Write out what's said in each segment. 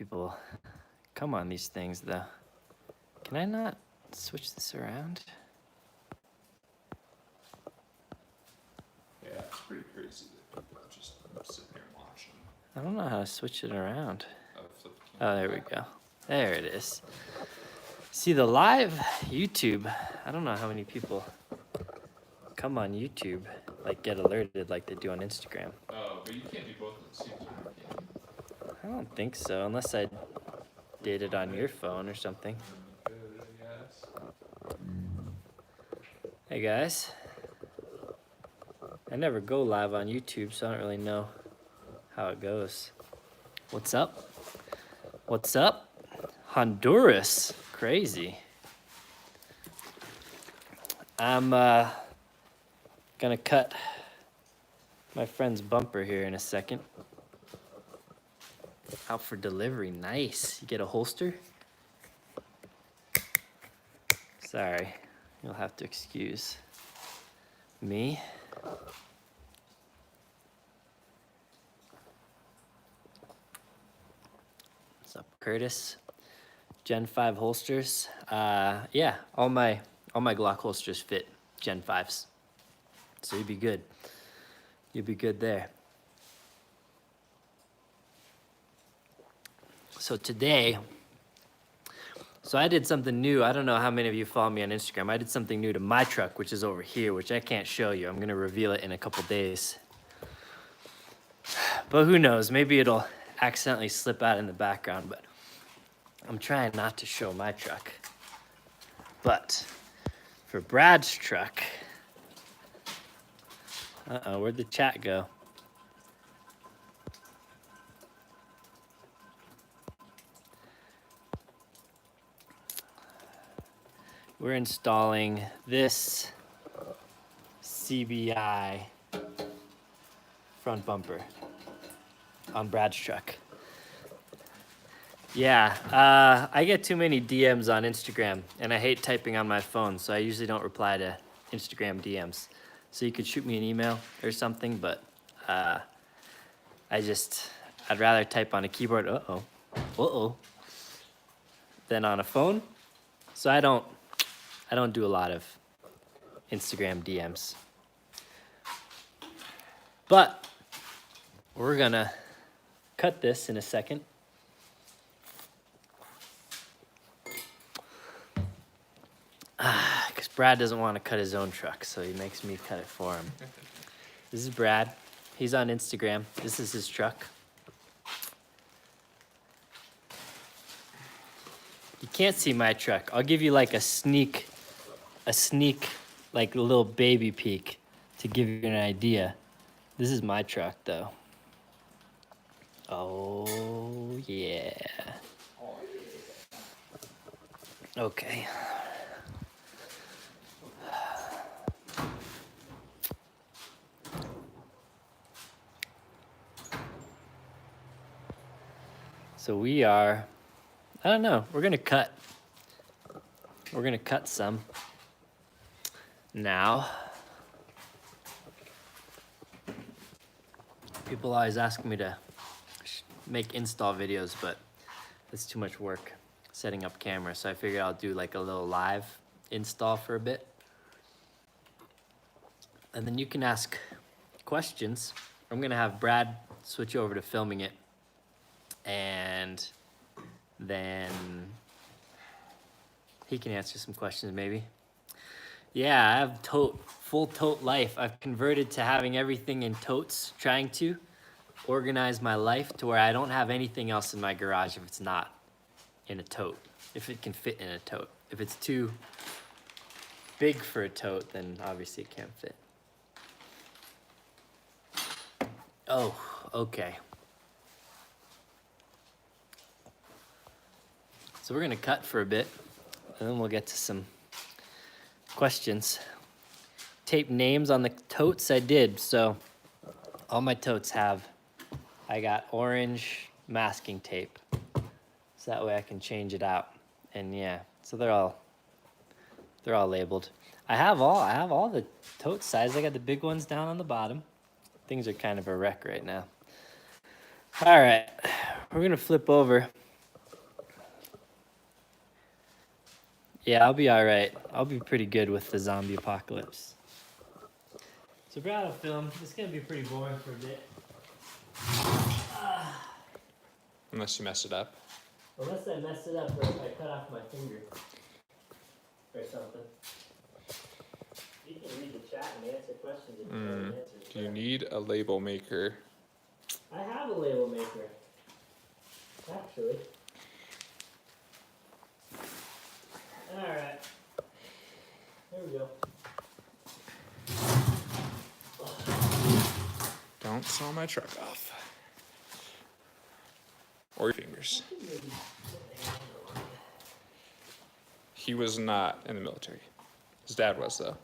people come on these things, though. Can I not switch this around? Yeah, it's pretty crazy that people just sit here and watch them. I don't know how to switch it around. Flip the Oh, camera. there we go. There it is. See, the live YouTube, I don't know how many people come on YouTube, like get alerted like they do on Instagram. Oh, but you can't do both at the same time, can you? I don't think so, unless I did it on your phone or something. Good, I guess. Hey guys. I never go live on YouTube, so I don't really know how it goes. What's up? What's up? Honduras. Crazy. I'm gonna cut my friend's bumper here in a second. Out for delivery. Nice. You get a holster? Sorry. You'll have to excuse me. What's up, Curtis? Gen 5 holsters. Yeah, all my Glock holsters fit Gen 5s. So you'd be good. You'd be good there. So today, I did something new. I don't know how many of you follow me on Instagram. I did something new to my truck, which is over here, which I can't show you. I'm gonna reveal it in a couple days. But who knows, maybe it'll accidentally slip out in the background, but I'm trying not to show my truck. But for Brad's truck, where'd the chat go? We're installing this CBI front bumper on Brad's truck. Yeah, I get too many DMs on Instagram, and I hate typing on my phone, so I usually don't reply to Instagram DMs. So you could shoot me an email or something, but I'd rather type on a keyboard, than on a phone. So I don't do a lot of Instagram DMs. But we're gonna cut this in a second. Because Brad doesn't want to cut his own truck, so he makes me cut it for him. This is Brad. He's on Instagram. This is his truck. You can't see my truck. I'll give you like a sneak, like a little baby peek to give you an idea. This is my truck, though. Oh, yeah. Okay. So we are, I don't know, we're gonna cut some now. People always ask me to make install videos, but it's too much work setting up cameras, so I figured I'll do like a little live install for a bit. And then you can ask questions. I'm gonna have Brad switch over to filming it, and then he can answer some questions maybe. Yeah, I have full tote life. I've converted to having everything in totes, trying to organize my life to where I don't have anything else in my garage if it's not in a tote, if it can fit in a tote. If it's too big for a tote, then obviously it can't fit. Oh, okay. So we're gonna cut for a bit, and then we'll get to some questions. Tape names on the totes I did, so all my totes I got orange masking tape, so that way I can change it out. And yeah, so they're all labeled. I have all the tote sizes. I got the big ones down on the bottom. Things are kind of a wreck right now. All right, we're gonna flip over Yeah, I'll be all right. I'll be pretty good with the zombie apocalypse. So Brad will film. It's gonna be pretty boring for a bit. Unless you mess it up. Unless I mess it up or if I cut off my finger or something. You can read the chat and answer questions if you know the answers. Do you need a label maker? I have a label maker. Actually. Alright. There we go. Don't saw my truck off. Or your fingers. He was not in the military. His dad was, though.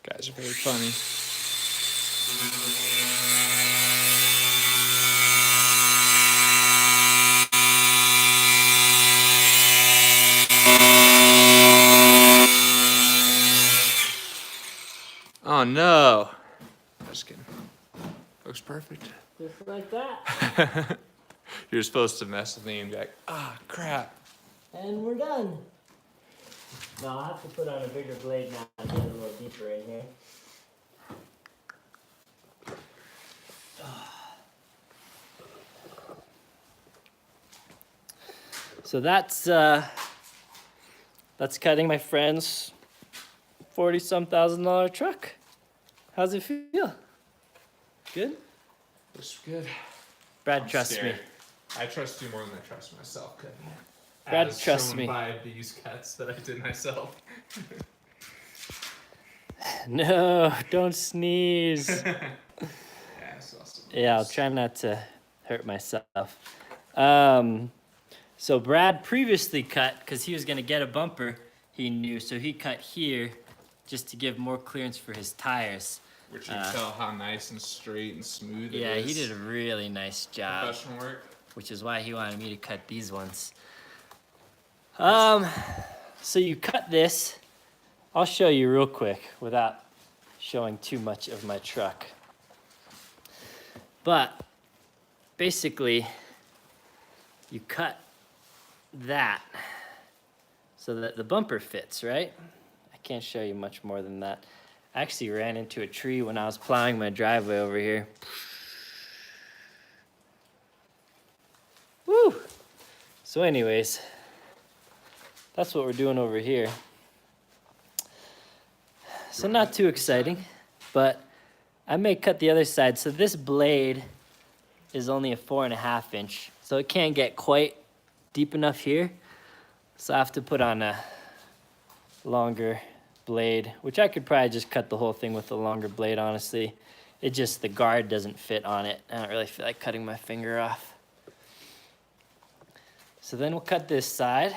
Guys are very funny. Oh no! Just kidding. Looks perfect. Just like that. You're supposed to mess with me and be like, crap. And we're done. Now I'll have to put on a bigger blade now and get a little deeper in here. So that's cutting my friend's $40-some thousand truck. How's it feel? Good? Looks good. Brad I'm trusts scared. me. I trust you more than I trust myself. Brad As trusts shown me. by these cuts that I did myself. No, don't sneeze. Yeah, I saw some of Yeah, I'll those. try not to hurt myself. So Brad previously cut, because he was going to get a bumper, he knew, so he cut here just to give more clearance for his tires. Which you can tell how nice and straight and smooth it Yeah, is. he did a really nice job, Professional work. which is why he wanted me to cut these ones. So you cut this. I'll show you real quick without showing too much of my truck. But basically, you cut that so that the bumper fits, right? I can't show you much more than that. I actually ran into a tree when I was plowing my driveway over here. Woo! So anyways, that's what we're doing over here. So not too exciting, but I may cut the other side. So this blade is only a 4.5 inch, so it can't get quite deep enough here. So I have to put on a longer blade, which I could probably just cut the whole thing with a longer blade, honestly. It just, the guard doesn't fit on it. I don't really feel like cutting my finger off. So then we'll cut this side.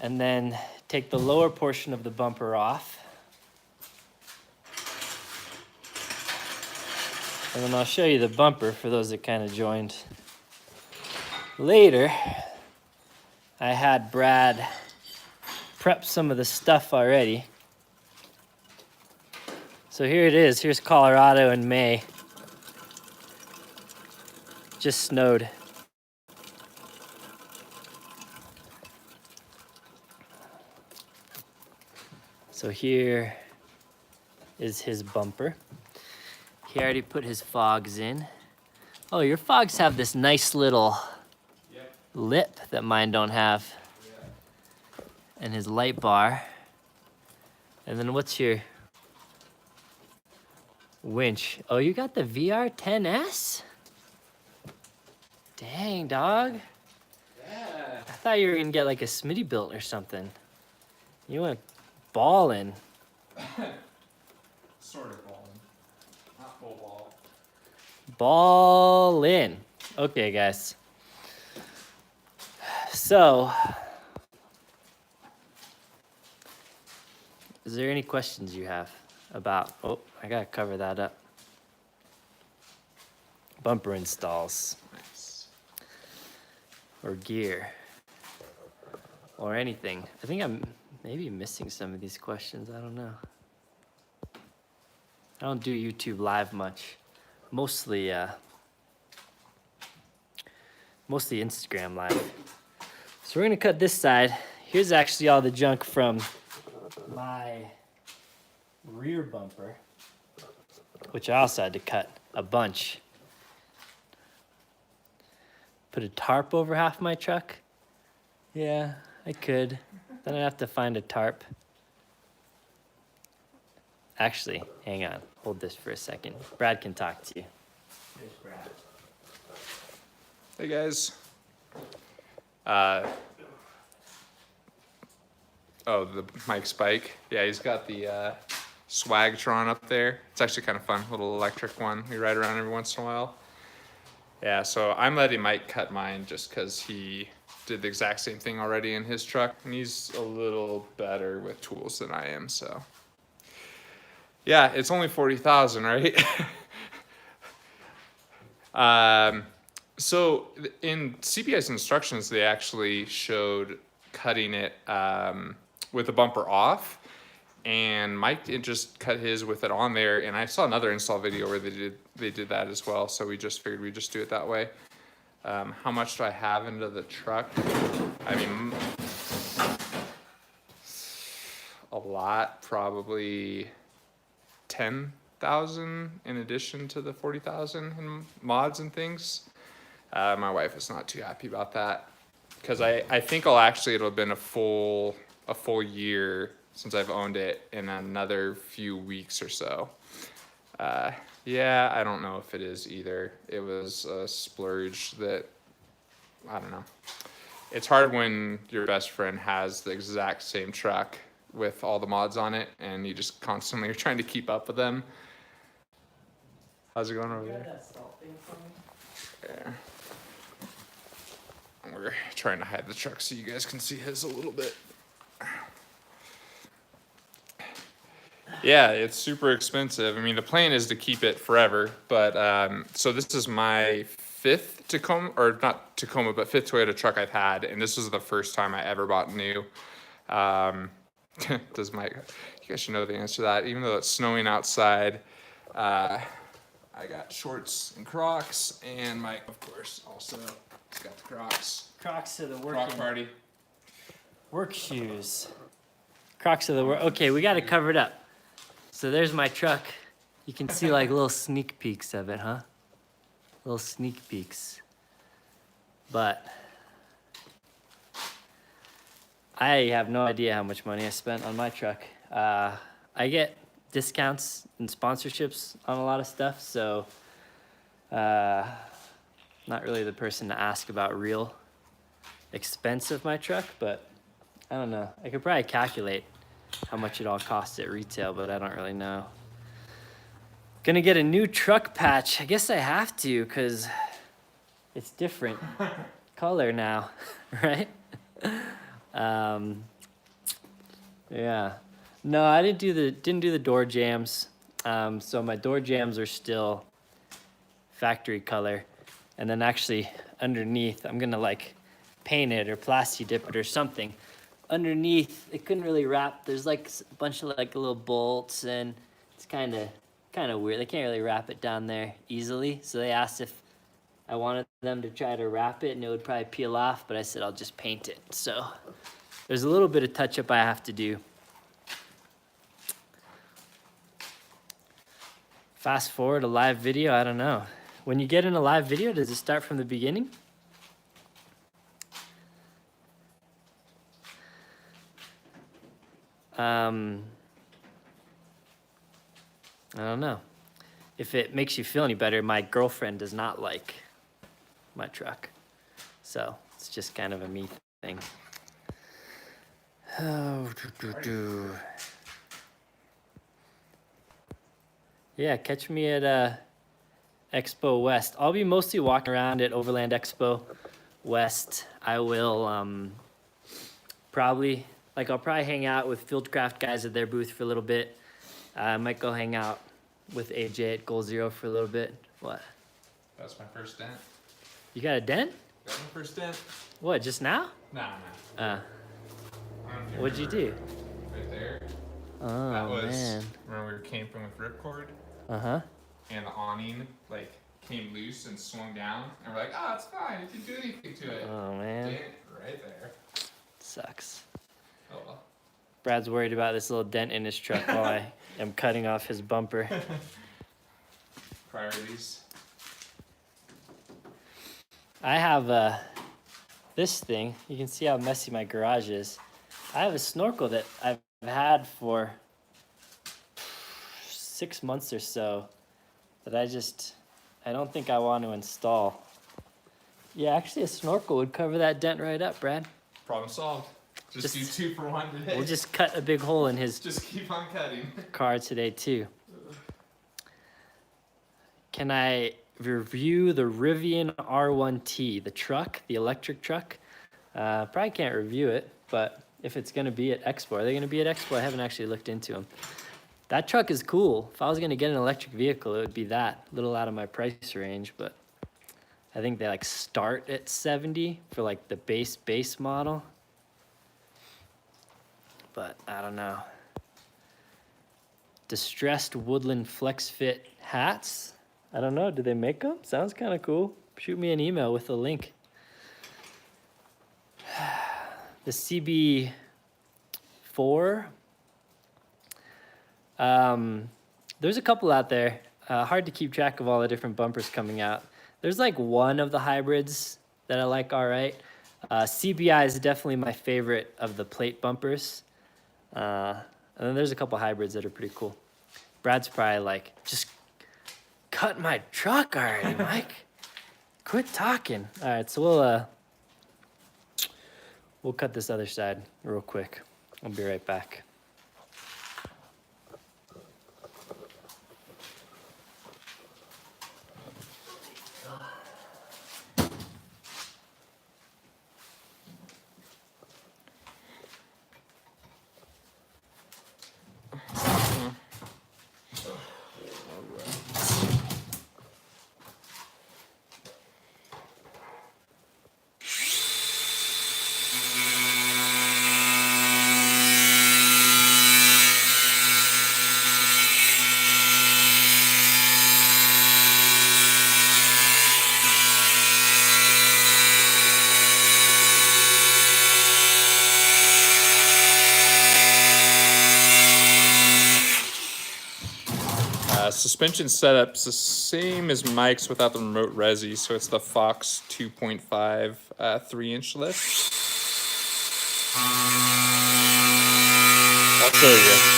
And then take the lower portion of the bumper off. And then I'll show you the bumper for those that kind of joined later. I had Brad prep some of the stuff already. So here it is. Here's Colorado in May. Just snowed. So here is his bumper. He already put his fogs in. Oh, your fogs have this nice little lip that mine don't have. and his light bar. And then what's your winch? Oh, you got the VR10S? Dang, dog. Yeah. I thought you were gonna get like a Smitty built or something. You went ballin'. Sort of balling. Not full ball. Ballin'. Okay, guys. So, is there any questions you have about, oh, I gotta cover that up. Bumper installs Nice. or gear or anything. I think I'm maybe missing some of these questions. I don't know. I don't do YouTube live much. Mostly Instagram live. So we're gonna cut this side. Here's actually all the junk from my rear bumper, which I also had to cut a bunch. Put a tarp over half my truck? Yeah, I could. Then I'd have to find a tarp. Actually, hang on. Hold this for a second. Brad can talk to you. Here's Brad. Hey guys. The Mike's bike. Yeah, he's got the Swagtron up there. It's actually kind of fun, little electric one. We ride around every once in a while. Yeah, so I'm letting Mike cut mine just because he did the exact same thing already in his truck, and he's a little better with tools than I am. So yeah, it's only 40,000, right? So in CPI's instructions, they actually showed cutting it with the bumper off, and Mike just cut his with it on there. And I saw another install video where they did that as well. So we just figured we'd just do it that way. How much do I have into the truck? I mean, a lot, probably 10,000 in addition to the 40,000 in mods and things. My wife is not too happy about that because I think it'll have been a full year since I've owned it in another few weeks or so. Yeah, I don't know if it is either. It was a splurge that, I don't know. It's hard when your best friend has the exact same truck with all the mods on it and you just constantly are trying to keep up with them. How's it going over there? Yeah. We're trying to hide the truck so you guys can see his a little bit. Yeah, it's super expensive. I mean, the plan is to keep it forever, but so this is my fifth Tacoma, or not Tacoma, but fifth Toyota truck I've had, and this was the first time I ever bought new. You guys should know the answer to that. Even though it's snowing outside, I got shorts and Crocs, and Mike, of course, also got the Crocs. Crocs are the Croc party. work shoes. Crocs are the work. Okay, we got to cover it up. So there's my truck. You can see like little sneak peeks of it, huh? Little sneak peeks. But I have no idea how much money I spent on my truck. I get discounts and sponsorships on a lot of stuff, so not really the person to ask about real expense of my truck, but I don't know. I could probably calculate how much it all costs at retail, but I don't really know. Gonna get a new truck patch. I guess I have to, because it's different color now, right? Yeah. No, I didn't do the door jambs. So my door jambs are still factory color. And then actually underneath, I'm gonna like paint it or plasti dip it or something. Underneath, it couldn't really wrap. There's like a bunch of like little bolts, and it's kind of weird. They can't really wrap it down there easily. So they asked if I wanted them to try to wrap it, and it would probably peel off, but I said I'll just paint it. So there's a little bit of touch up I have to do. Fast forward a live video, I don't know. When you get in a live video, does it start from the beginning? I don't know. If it makes you feel any better, my girlfriend does not like my truck. So it's just kind of a me thing. Oh, Yeah, catch me at Expo West. I'll be mostly walking around at Overland Expo West. I will I'll probably hang out with Fieldcraft guys at their booth for a little bit. I might go hang out with AJ at Goal Zero for a little bit. What? That's my first dent. You got a dent? Got my first dent. What, just now? Nah. Uh, I don't know if you what'd you do? remember. Right there. Oh, That was man. when we were camping with ripcord, Uh-huh. and the awning like came loose and swung down, and we're like, it's fine. You can do anything to it. Oh, man. Dent right there. Sucks. Oh well. Brad's worried about this little dent in his truck while I am cutting off his bumper. Priorities. I have this thing. You can see how messy my garage is. I have a snorkel that I've had for 6 months or so that I don't think I want to install. Yeah, actually a snorkel would cover that dent right up, Brad. Problem solved. Just do 2 for 1 today. We'll just cut a big hole in his Just keep on cutting. car today too. Can I review the Rivian R1T, the truck, the electric truck? Probably can't review it, but if it's gonna be at Expo, are they gonna be at Expo? I haven't actually looked into them. That truck is cool. If I was gonna get an electric vehicle, it would be that. A little out of my price range, but I think they like start at 70 for like the base model. But I don't know. Distressed Woodland Flex Fit hats. I don't know. Do they make them? Sounds kind of cool. Shoot me an email with a link. The CB4. There's a couple out there. Hard to keep track of all the different bumpers coming out. There's like one of the hybrids that I like all right. CBI is definitely my favorite of the plate bumpers. And then there's a couple hybrids that are pretty cool. Brad's probably like, just cut my truck already, Mike. Quit talking. All right, so we'll cut this other side real quick. I'll be right back. Suspension setup's the same as Mike's without the remote resi, so it's the Fox 2.5 3-inch lift. I'll show you.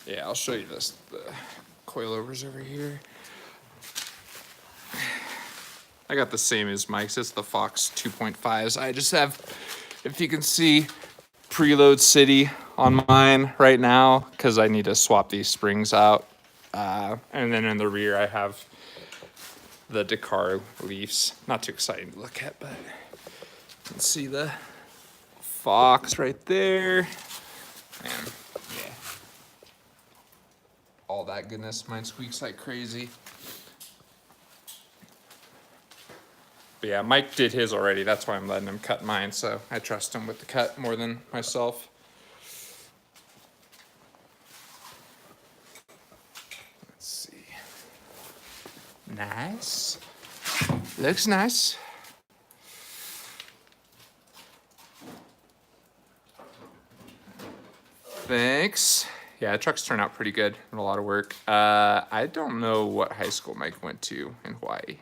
Yeah, I'll show you this. The coilovers over here. I got the same as Mike's. It's the Fox 2.5s. I just have, if you can see, preload city on mine right now because I need to swap these springs out. And then in the rear, I have the Dakar Leafs. Not too exciting to look at, but you can see the Fox right there. And yeah, all that goodness. Mine squeaks like crazy. But yeah, Mike did his already. That's why I'm letting him cut mine. So I trust him with the cut more than myself. Let's see. Nice. Looks nice. Thanks. Yeah, the trucks turn out pretty good and a lot of work. I don't know what high school Mike went to in Hawaii.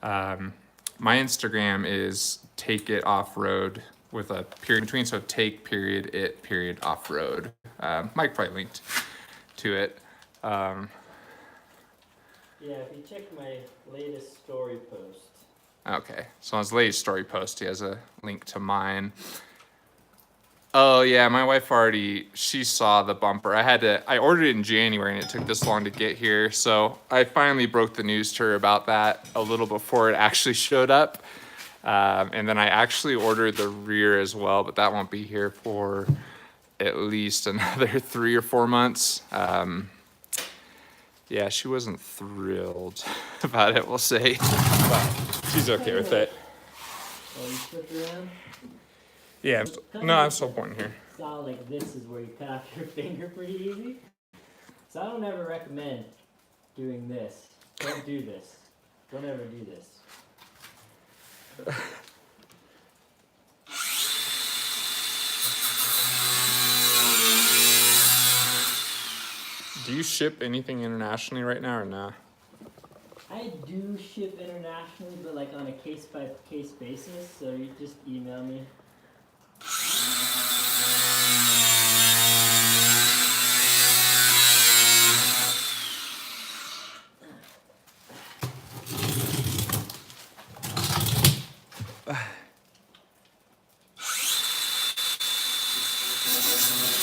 My Instagram is take it off road with a period between, so take period it period off road. Mike probably linked to it. Yeah, if you check my latest story post. Okay, so on his latest story post, he has a link to mine. Oh yeah, my wife she saw the bumper. I ordered it in January and it took this long to get here. So I finally broke the news to her about that a little before it actually showed up. And then I actually ordered the rear as well, but that won't be here for at least another 3 or 4 months. Yeah, she wasn't thrilled about it, we'll say, but she's okay with it. Oh, you flip around? Yeah, no, I'm still pointing here. Saw like this is where you cut off your finger pretty easy. So I don't ever recommend doing this. Don't do this. Don't ever do this. Do you ship anything internationally right now or no? I do ship internationally, but like on a case by case basis. So you just email me.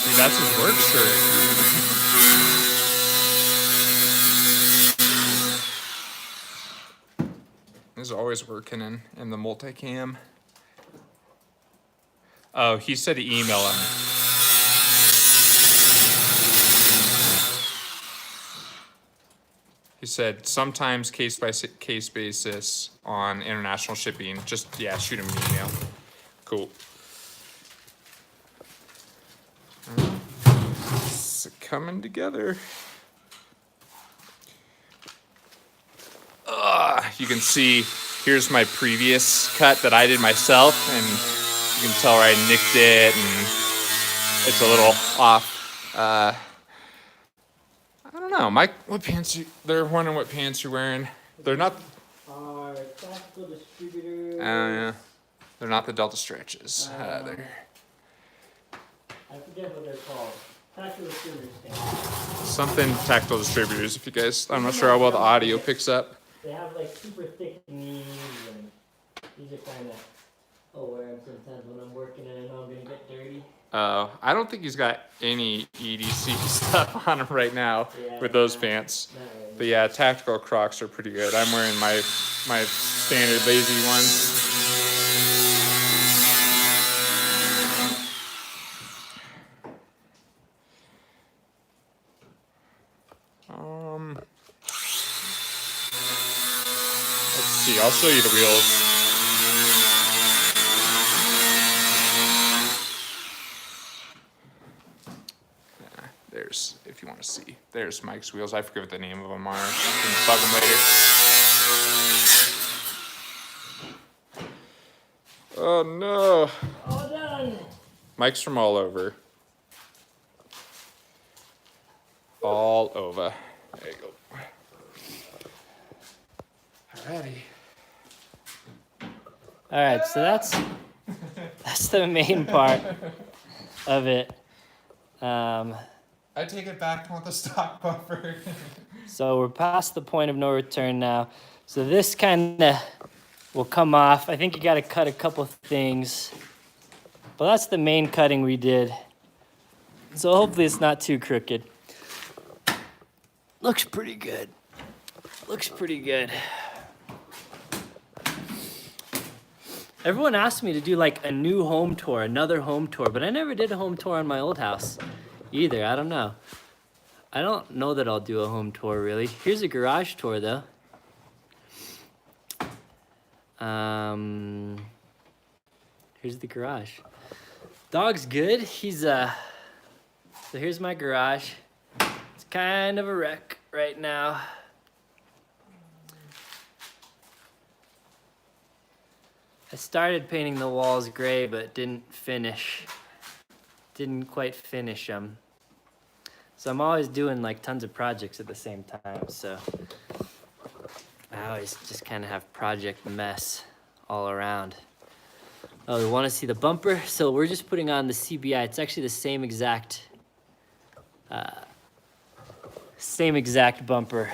Dude, that's his work shirt. He's always working in the multicam. Oh, he said to email him. He said sometimes case by case basis on international shipping. Just, yeah, shoot him an email. Cool. It's coming together. You can see, here's my previous cut that I did myself, and you can tell where I nicked it, and it's a little off. I don't know, Mike, they're wondering what pants you're wearing. They're not, Our tactical distributors. yeah, they're not the Delta Stretches. I forget what they're called. Tactical distributors. Something Tactile Distributors, if you guys, I'm not sure how well the audio picks up. They have like super thick knees, and these are kind of. I'll wear them sometimes when I'm working and I know I'm gonna get dirty. I don't think he's got any EDC stuff on him right now with those pants. Not really. But yeah, tactical Crocs are pretty good. I'm wearing my standard lazy ones. Let's see. I'll show you the wheels. There's, if you want to see, there's Mike's wheels. I forget what the name of them are. You can bug them later. Oh no. All done. Mike's from all over. All over. There you go. Alrighty. All right, so that's the main part of it. I take it back. I want the stock buffer. So we're past the point of no return now. So this kind of will come off. I think you got to cut a couple things, but that's the main cutting we did. So hopefully it's not too crooked. Looks pretty good. Looks pretty good. Everyone asked me to do like a new home tour, another home tour, but I never did a home tour on my old house either. I don't know. I don't know that I'll do a home tour really. Here's a garage tour though. Here's the garage. Dog's good. He's so here's my garage. It's kind of a wreck right now. I started painting the walls gray, but didn't finish didn't quite finish them. So I'm always doing like tons of projects at the same time. So I always just kind of have project mess all around. Oh, we want to see the bumper? So we're just putting on the CBI. It's actually the same exact bumper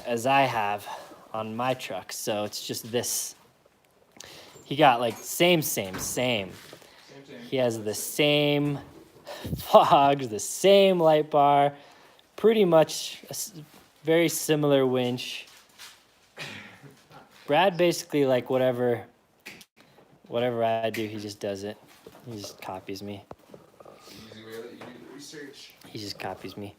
as I have on my truck. So it's just this. He got like same. He has the same fogs, the same light bar, pretty much very similar winch. Brad basically like whatever I do, he just does it. He just copies me. Easy way that you do the research. He just copies me.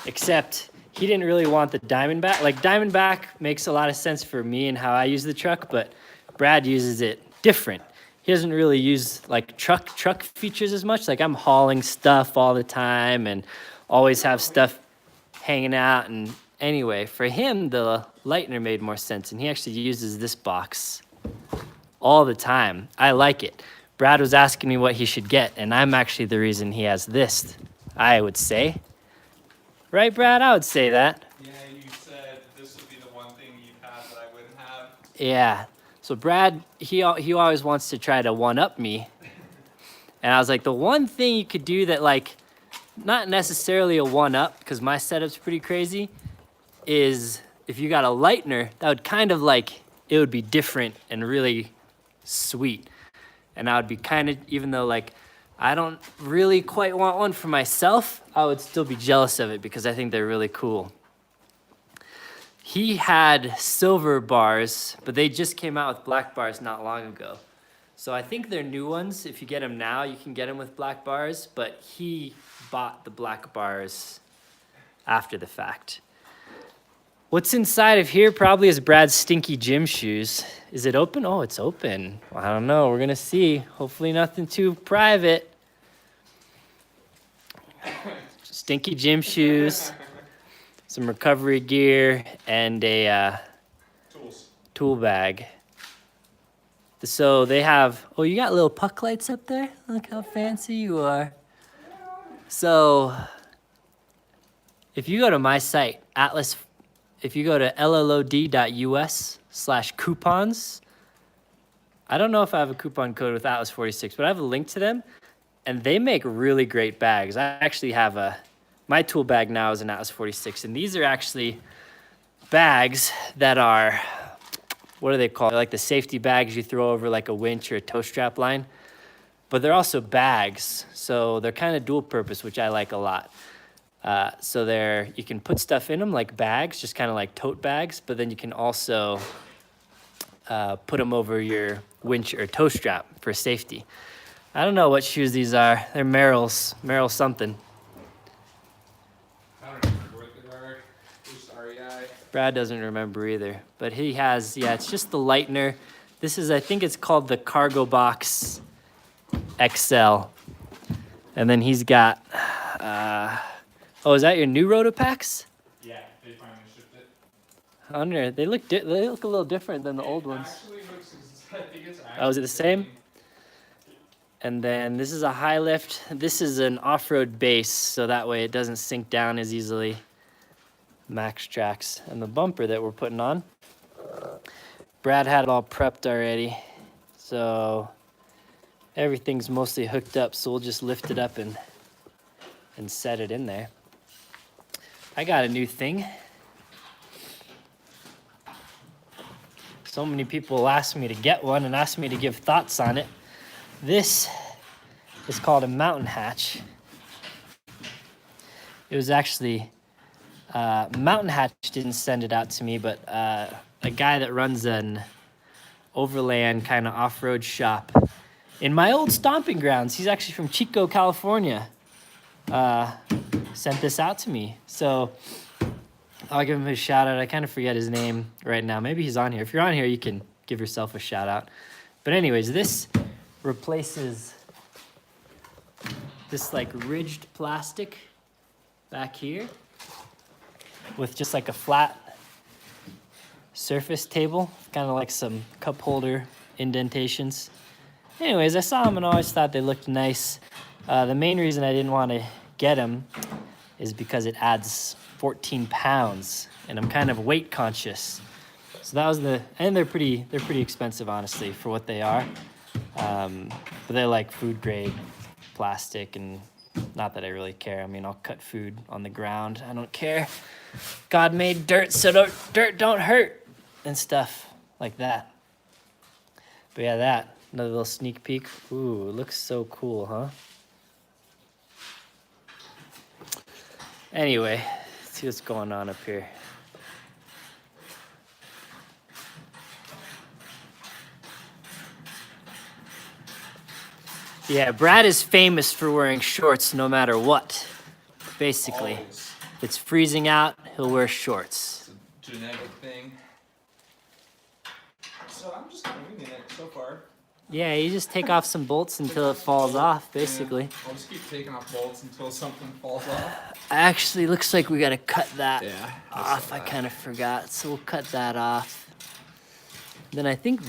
Except he didn't really want the Diamondback. Like Diamondback makes a lot of sense for me and how I use the truck, but Brad uses it different. He doesn't really use like truck features as much. Like I'm hauling stuff all the time and always have stuff hanging out. And anyway, for him, the Lightner made more sense. And he actually uses this box all the time. I like it. Brad was asking me what he should get, and I'm actually the reason he has this, I would say. Right, Brad? I would say that. Yeah, you said this would be the one thing you'd have that I wouldn't have. Yeah. So Brad, he always wants to try to one-up me. And I was like, the one thing you could do that, like, not necessarily a one-up, because my setup's pretty crazy, is if you got a Lightner, that would kind of like, it would be different and really sweet. And I would be kind of, even though like, I don't really quite want one for myself, I would still be jealous of it because I think they're really cool. He had silver bars, but they just came out with black bars not long ago. So I think they're new ones. If you get them now, you can get them with black bars, but he bought the black bars after the fact. What's inside of here probably is Brad's stinky gym shoes. Is it open? Oh, it's open. Well, I don't know. We're going to see. Hopefully nothing too private. Stinky gym shoes. Some recovery gear, and a tool bag. So they have, oh, you got little puck lights up there? Look how fancy you are. So if you go to my site, if you go to llod.us/coupons, I don't know if I have a coupon code with Atlas 46, but I have a link to them, and they make really great bags. I actually have my tool bag now is an Atlas 46, and these are actually bags that are, what are they called? They're like the safety bags you throw over like a winch or a tow strap line, but they're also bags, so they're kind of dual purpose, which I like a lot. So you can put stuff in them like bags, just kind of like tote bags, but then you can also put them over your winch or tow strap for safety. I don't know what shoes these are. They're Merrill something. I don't remember what they are. Just REI. Brad doesn't remember either, but he has, yeah, it's just the Lightner. This is, I think it's called the Cargo Box XL. And then he's got, oh, is that your new Rotopacks? Yeah, they finally shipped it. I wonder, they look a little different than the old ones. Actually looks, I think it's Oh, is it the same? And then this is a high lift. This is an off-road base, so that way it doesn't sink down as easily. Max Tracks. And the bumper that we're putting on, Brad had it all prepped already. So everything's mostly hooked up, so we'll just lift it up and set it in there. I got a new thing. So many people asked me to get one and asked me to give thoughts on it. This is called a mountain hatch. It was actually, Mountain Hatch didn't send it out to me, but a guy that runs an overland kind of off-road shop in my old stomping grounds, he's actually from Chico, California, sent this out to me. So I'll give him a shout out. I kind of forget his name right now. Maybe he's on here. If you're on here, you can give yourself a shout out. But anyways, this replaces this like ridged plastic back here with just like a flat surface table, kind of like some cup holder indentations. Anyways, I saw them and always thought they looked nice. The main reason I didn't want to get them is because it adds 14 pounds, and I'm kind of weight conscious. So that was and they're pretty expensive, honestly, for what they are. But they're like food grade plastic, and not that I really care. I mean, I'll cut food on the ground. I don't care. God made dirt, so dirt don't hurt, and stuff like that. But yeah, another little sneak peek. Ooh, it looks so cool, huh? Anyway, let's see what's going on up here. Yeah, Brad is famous for wearing shorts no matter what. Basically, Always. if it's freezing out, he'll wear shorts. It's a genetic thing. So I'm just kind of winging it so far. Yeah, you just take off some bolts until it falls off, basically. Yeah, I'll just keep taking off bolts until something falls off. Actually, looks like we gotta cut that off. I I kind of forgot, so we'll cut that off. Then I think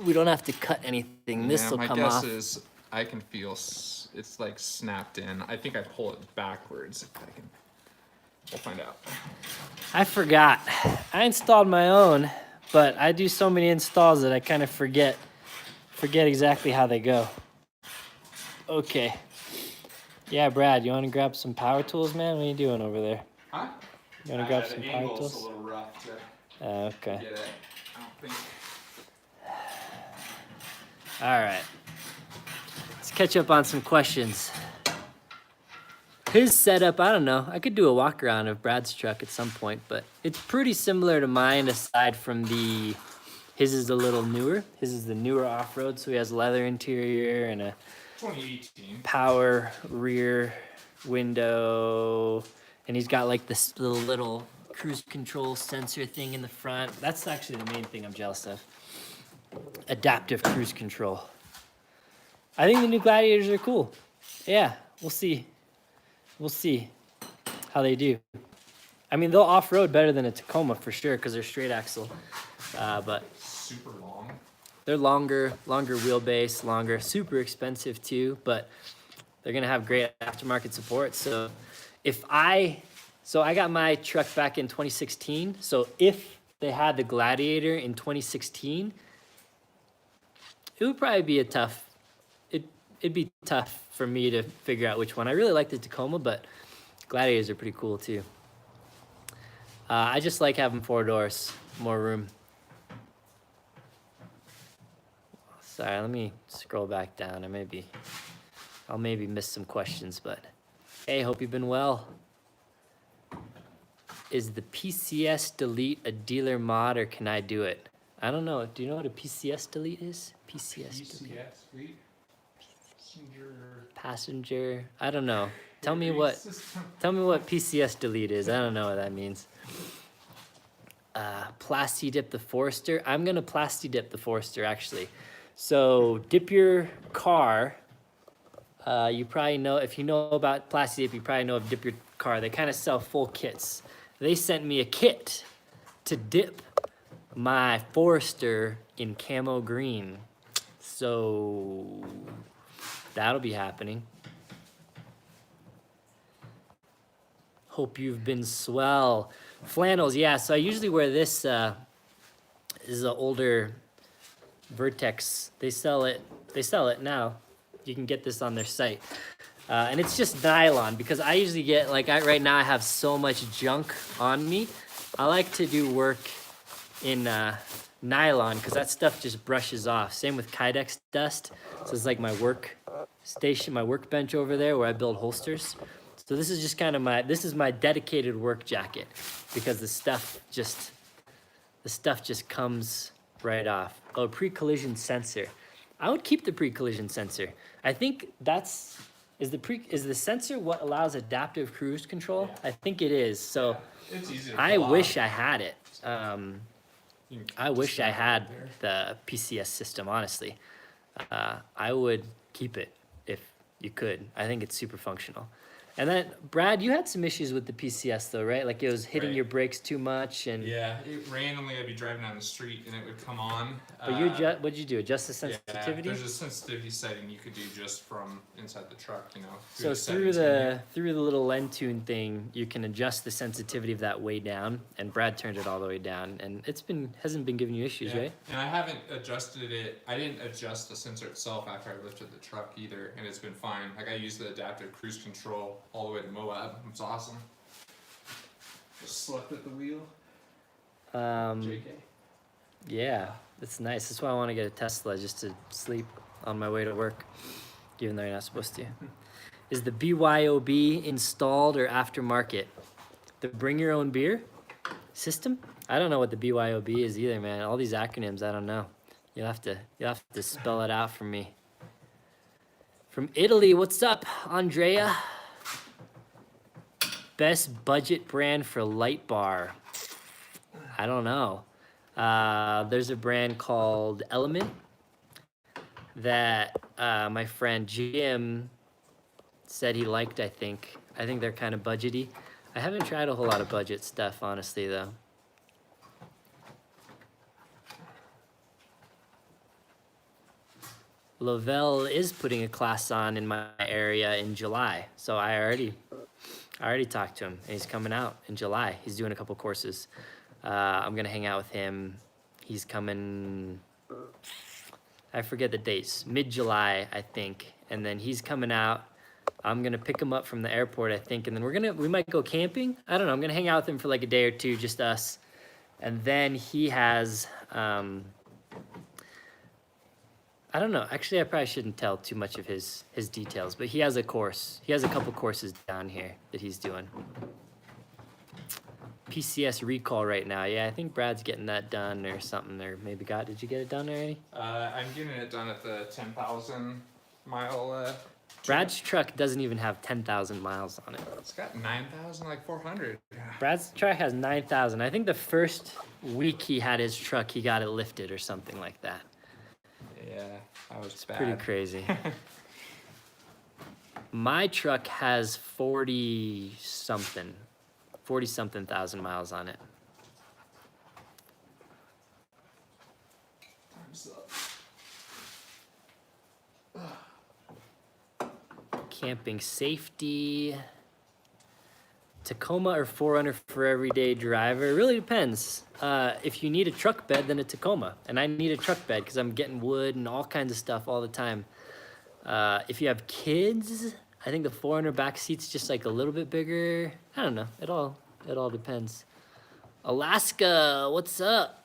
we don't have to cut anything. This will come off. My guess is I can feel it's like snapped in. I think I pull it backwards. If I can. We'll find out. I forgot. I installed my own, but I do so many installs that I kind of forget exactly how they go. Okay. Yeah, Brad, you want to grab some power tools, man? What are you doing over there? Huh? You want to grab some power It's a tools? little rough to Okay. get it. I don't think. All right. Let's catch up on some questions. His setup, I don't know. I could do a walk around of Brad's truck at some point, but it's pretty similar to mine aside from his is a little newer. His is the newer off-road, so he has leather interior and a 2018. power rear window, and he's got like this little cruise control sensor thing in the front. That's actually the main thing I'm jealous of. Adaptive cruise control. I think the new Gladiators are cool. Yeah, we'll see. We'll see how they do. I mean, they'll off-road better than a Tacoma for sure because they're straight axle. But Super long. they're longer wheelbase, longer, super expensive too, but they're gonna have great aftermarket support. So I got my truck back in 2016. So if they had the Gladiator in 2016, it would probably be it'd be tough for me to figure out which one. I really like the Tacoma, but Gladiators are pretty cool too. I just like having 4 doors, more room. Sorry, let me scroll back down. I'll maybe miss some questions, but hey, hope you've been well. Is the PCS delete a dealer mod or can I do it? I don't know. Do you know what a PCS delete is? PCS delete. Delete. Passenger. I don't know. Tell me what PCS delete is. I don't know what that means. Plasti dip the Forester. I'm gonna plasti dip the Forester actually. So dip your car. You probably know, if you know about plasti dip, you probably know of dip your car. They kind of sell full kits. They sent me a kit to dip my Forester in camo green. So that'll be happening. Hope you've been swell. Flannels, yeah. So I usually wear this. This is an older Vertex. They sell it now. You can get this on their site. And it's just nylon because I usually get, right now I have so much junk on me. I like to do work in nylon because that stuff just brushes off. Same with Kydex dust. So it's like my workstation, my workbench over there where I build holsters. So this is just kind of my dedicated work jacket because the stuff just comes right off. Oh, pre-collision sensor. I would keep the pre-collision sensor. I think is the sensor what allows adaptive cruise control? Yeah. I think it is. So It's easy to I pull wish out. I had it. I wish I had the PCS system, honestly. I would keep it if you could. I think it's super functional. And then, Brad, you had some issues with the PCS though, right? Like it was hitting Right. your brakes too much, and Yeah, it randomly I'd be driving down the street and it would come on. but you what'd you do? Adjust the sensitivity? Yeah, there's a sensitivity setting you could do just from inside the truck, you know. So through the little Lentune thing, you can adjust the sensitivity of that way down, and Brad turned it all the way down, and hasn't been giving you issues, right? And I haven't adjusted it. I didn't adjust the sensor itself after I lifted the truck either, and it's been fine. Like I used the adaptive cruise control all the way to Moab. It's awesome. Just slept at the wheel. JK. Yeah, it's nice. That's why I want to get a Tesla, just to sleep on my way to work, even though you're not supposed to. Is the BYOB installed or aftermarket? The bring your own beer system? I don't know what the BYOB is either, man. All these acronyms, I don't know. You'll have to spell it out for me. From Italy, what's up, Andrea? Best budget brand for light bar. I don't know. There's a brand called Element that my friend Jim said he liked, I think. I think they're kind of budgety. I haven't tried a whole lot of budget stuff, honestly, though. Lavelle is putting a class on in my area in July, so I already talked to him, and he's coming out in July. He's doing a couple courses. I'm gonna hang out with him. He's coming, I forget the dates, mid-July, I think. And then he's coming out. I'm gonna pick him up from the airport, I think, and then we might go camping. I don't know, I'm gonna hang out with him for like a day or two, just us. And then he has, I don't know, actually I probably shouldn't tell too much of his details, but he has a course. He has a couple courses down here that he's doing. PCS recall right now. Yeah, I think Brad's getting that done or something, or maybe did you get it done already? I'm getting it done at the 10,000 mile. Brad's truck doesn't even have 10,000 miles on it. It's got 9,000, like 400. Brad's truck has 9,000. I think the first week he had his truck, he got it lifted or something like that. Yeah, that was bad. Pretty crazy. My truck has 40 something thousand miles on it. Time's up. Camping safety. Tacoma or 4Runner for everyday driver? It really depends. If you need a truck bed, then a Tacoma. And I need a truck bed because I'm getting wood and all kinds of stuff all the time. If you have kids, I think the 4Runner back seat's just like a little bit bigger. I don't know. It all depends. Alaska, what's up?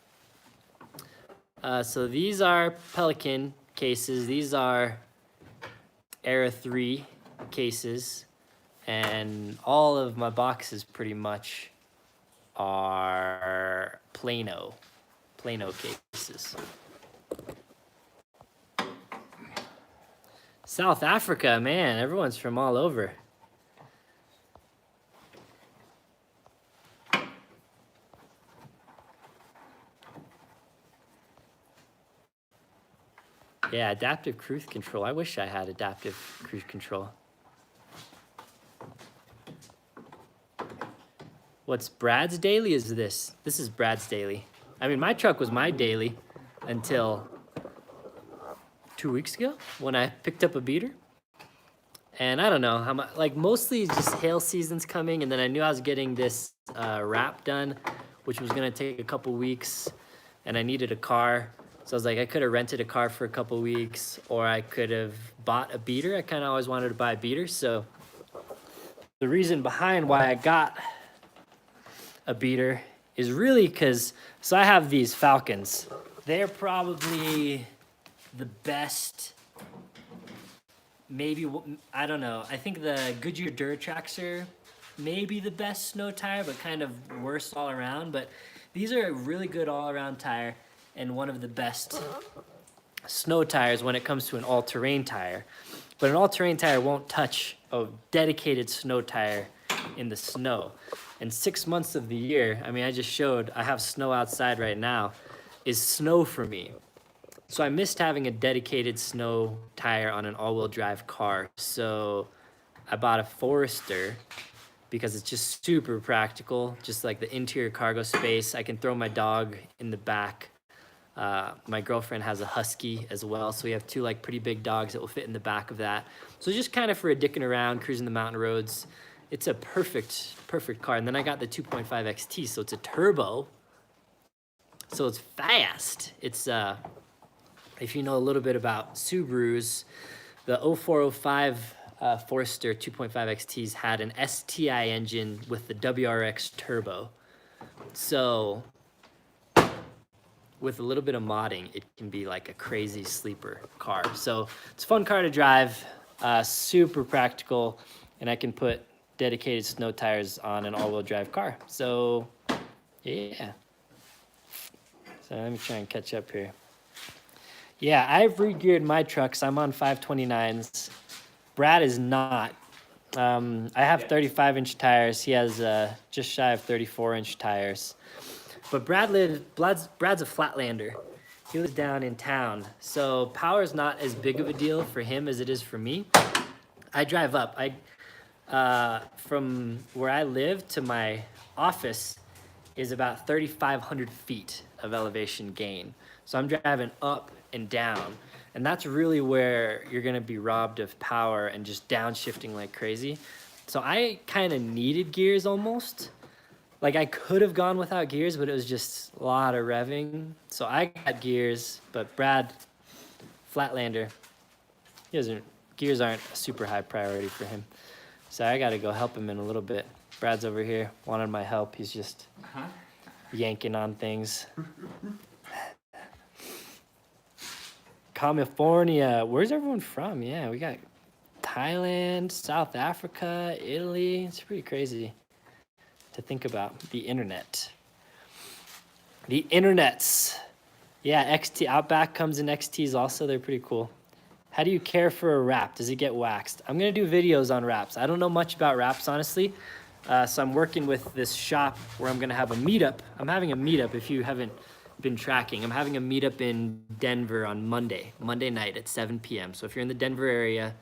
So these are Pelican cases. These are Era 3 cases. And all of my boxes pretty much are Plano cases. South Africa, man, everyone's from all over. Yeah, adaptive cruise control. I wish I had adaptive cruise control. What's Brad's daily is this. This is Brad's daily. I mean, my truck was my daily until 2 weeks ago when I picked up a beater. And I don't know how much, like mostly just hail season's coming, and then I knew I was getting this wrap done, which was gonna take a couple weeks, and I needed a car. So I was like, I could have rented a car for a couple weeks, or I could have bought a beater. I kind of always wanted to buy a beater. So the reason behind why I got a beater is really because, so I have these Falcons. They're probably the best, maybe, I don't know. I think the Goodyear Duratracs are maybe the best snow tire, but kind of worse all around. But these are a really good all-around tire and one of the best snow tires when it comes to an all-terrain tire. But an all-terrain tire won't touch a dedicated snow tire in the snow. And 6 months of the year, I mean, I just showed, I have snow outside right now, is snow for me. So I missed having a dedicated snow tire on an all-wheel drive car. So I bought a Forester because it's just super practical, just like the interior cargo space. I can throw my dog in the back. My girlfriend has a husky as well, so we have two like pretty big dogs that will fit in the back of that. So just kind of for a dicking around, cruising the mountain roads, it's a perfect car. And then I got the 2.5 XT, so it's a turbo, so it's fast. It's if you know a little bit about Subarus, the 0405 Forester 2.5 XTs had an STI engine with the WRX turbo. So with a little bit of modding, it can be like a crazy sleeper car. So it's a fun car to drive, super practical, and I can put dedicated snow tires on an all-wheel drive car. So yeah. So let me try and catch up here. Yeah, I've re-geared my trucks. I'm on 529s. Brad is not. I have 35-inch tires. He has just shy of 34-inch tires. But Brad's a flatlander. He lives down in town. So power is not as big of a deal for him as it is for me. I drive up. From where I live to my office is about 3,500 feet of elevation gain. So I'm driving up and down. And that's really where you're gonna be robbed of power and just downshifting like crazy. So I kind of needed gears almost. Like I could have gone without gears, but it was just a lot of revving. So I got gears, but Brad, Flatlander, gears aren't a super high priority for him. So I gotta go help him in a little bit. Brad's over here, wanted my help. He's just yanking on things. California, where's everyone from? Yeah, we got Thailand, South Africa, Italy. It's pretty crazy to think about the internet. The internets. Yeah, XT Outback comes in XTs also. They're pretty cool. How do you care for a wrap? Does it get waxed? I'm gonna do videos on wraps. I don't know much about wraps, honestly. So I'm working with this shop where I'm gonna have a meetup. I'm having a meetup if you haven't been tracking. I'm having a meetup in Denver on Monday night at 7 p.m. So if you're in the Denver area,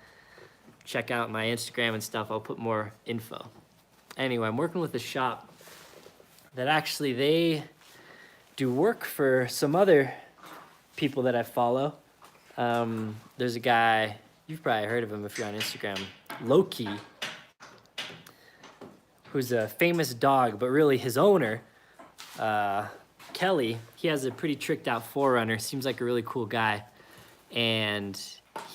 check out my Instagram and stuff. I'll put more info. Anyway, I'm working with a shop that actually they do work for some other people that I follow. There's a guy, you've probably heard of him if you're on Instagram, Loki, who's a famous dog, but really his owner, Kelly, he has a pretty tricked out 4Runner, seems like a really cool guy, and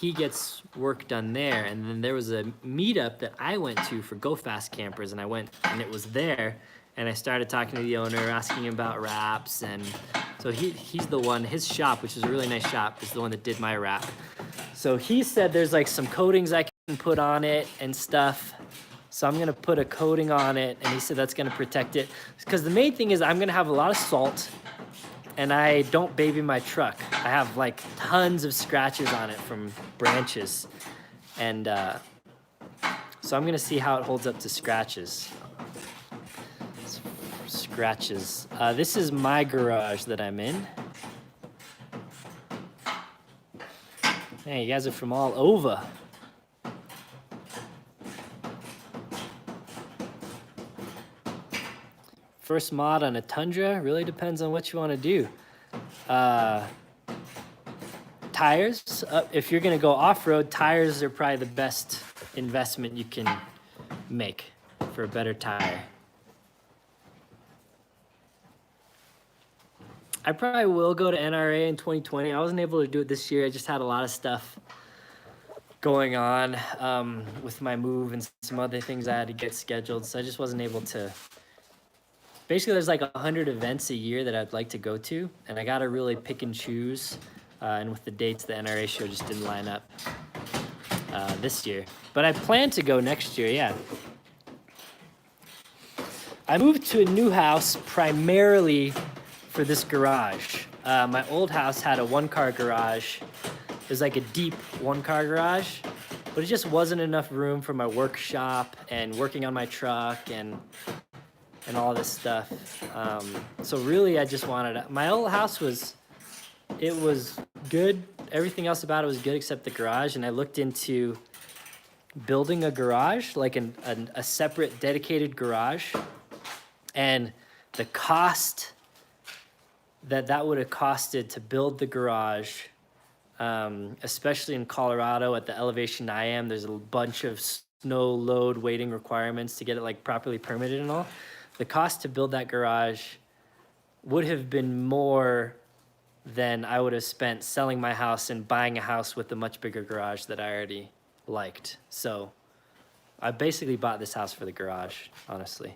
he gets work done there. And then there was a meetup that I went to for Go Fast campers, and I went and it was there, and I started talking to the owner, asking him about wraps, and so he's the one, his shop, which is a really nice shop, is the one that did my wrap. So he said there's like some coatings I can put on it and stuff. So I'm gonna put a coating on it, and he said that's gonna protect it. Because the main thing is I'm gonna have a lot of salt, and I don't baby my truck. I have like tons of scratches on it from branches. And so I'm gonna see how it holds up to scratches. Scratches. This is my garage that I'm in. Hey, you guys are from all over. First mod on a Tundra, really depends on what you want to do. Tires, if you're gonna go off-road, tires are probably the best investment you can make for a better tire. I probably will go to NRA in 2020. I wasn't able to do it this year. I just had a lot of stuff going on with my move and some other things I had to get scheduled, so I just wasn't able to. Basically, there's like 100 events a year that I'd like to go to, and I gotta really pick and choose. And with the dates, the NRA show just didn't line up this year. But I plan to go next year, yeah. I moved to a new house primarily for this garage. My old house had a one-car garage. It was like a deep one-car garage, but it just wasn't enough room for my workshop and working on my truck and all this stuff. So really, I just wanted my old house was good. Everything else about it was good except the garage. And I looked into building a garage, like a separate dedicated garage, and the cost that would have costed to build the garage, especially in Colorado at the elevation I am, there's a bunch of snow load weighting requirements to get it like properly permitted and all. The cost to build that garage would have been more than I would have spent selling my house and buying a house with a much bigger garage that I already liked. So I basically bought this house for the garage, honestly.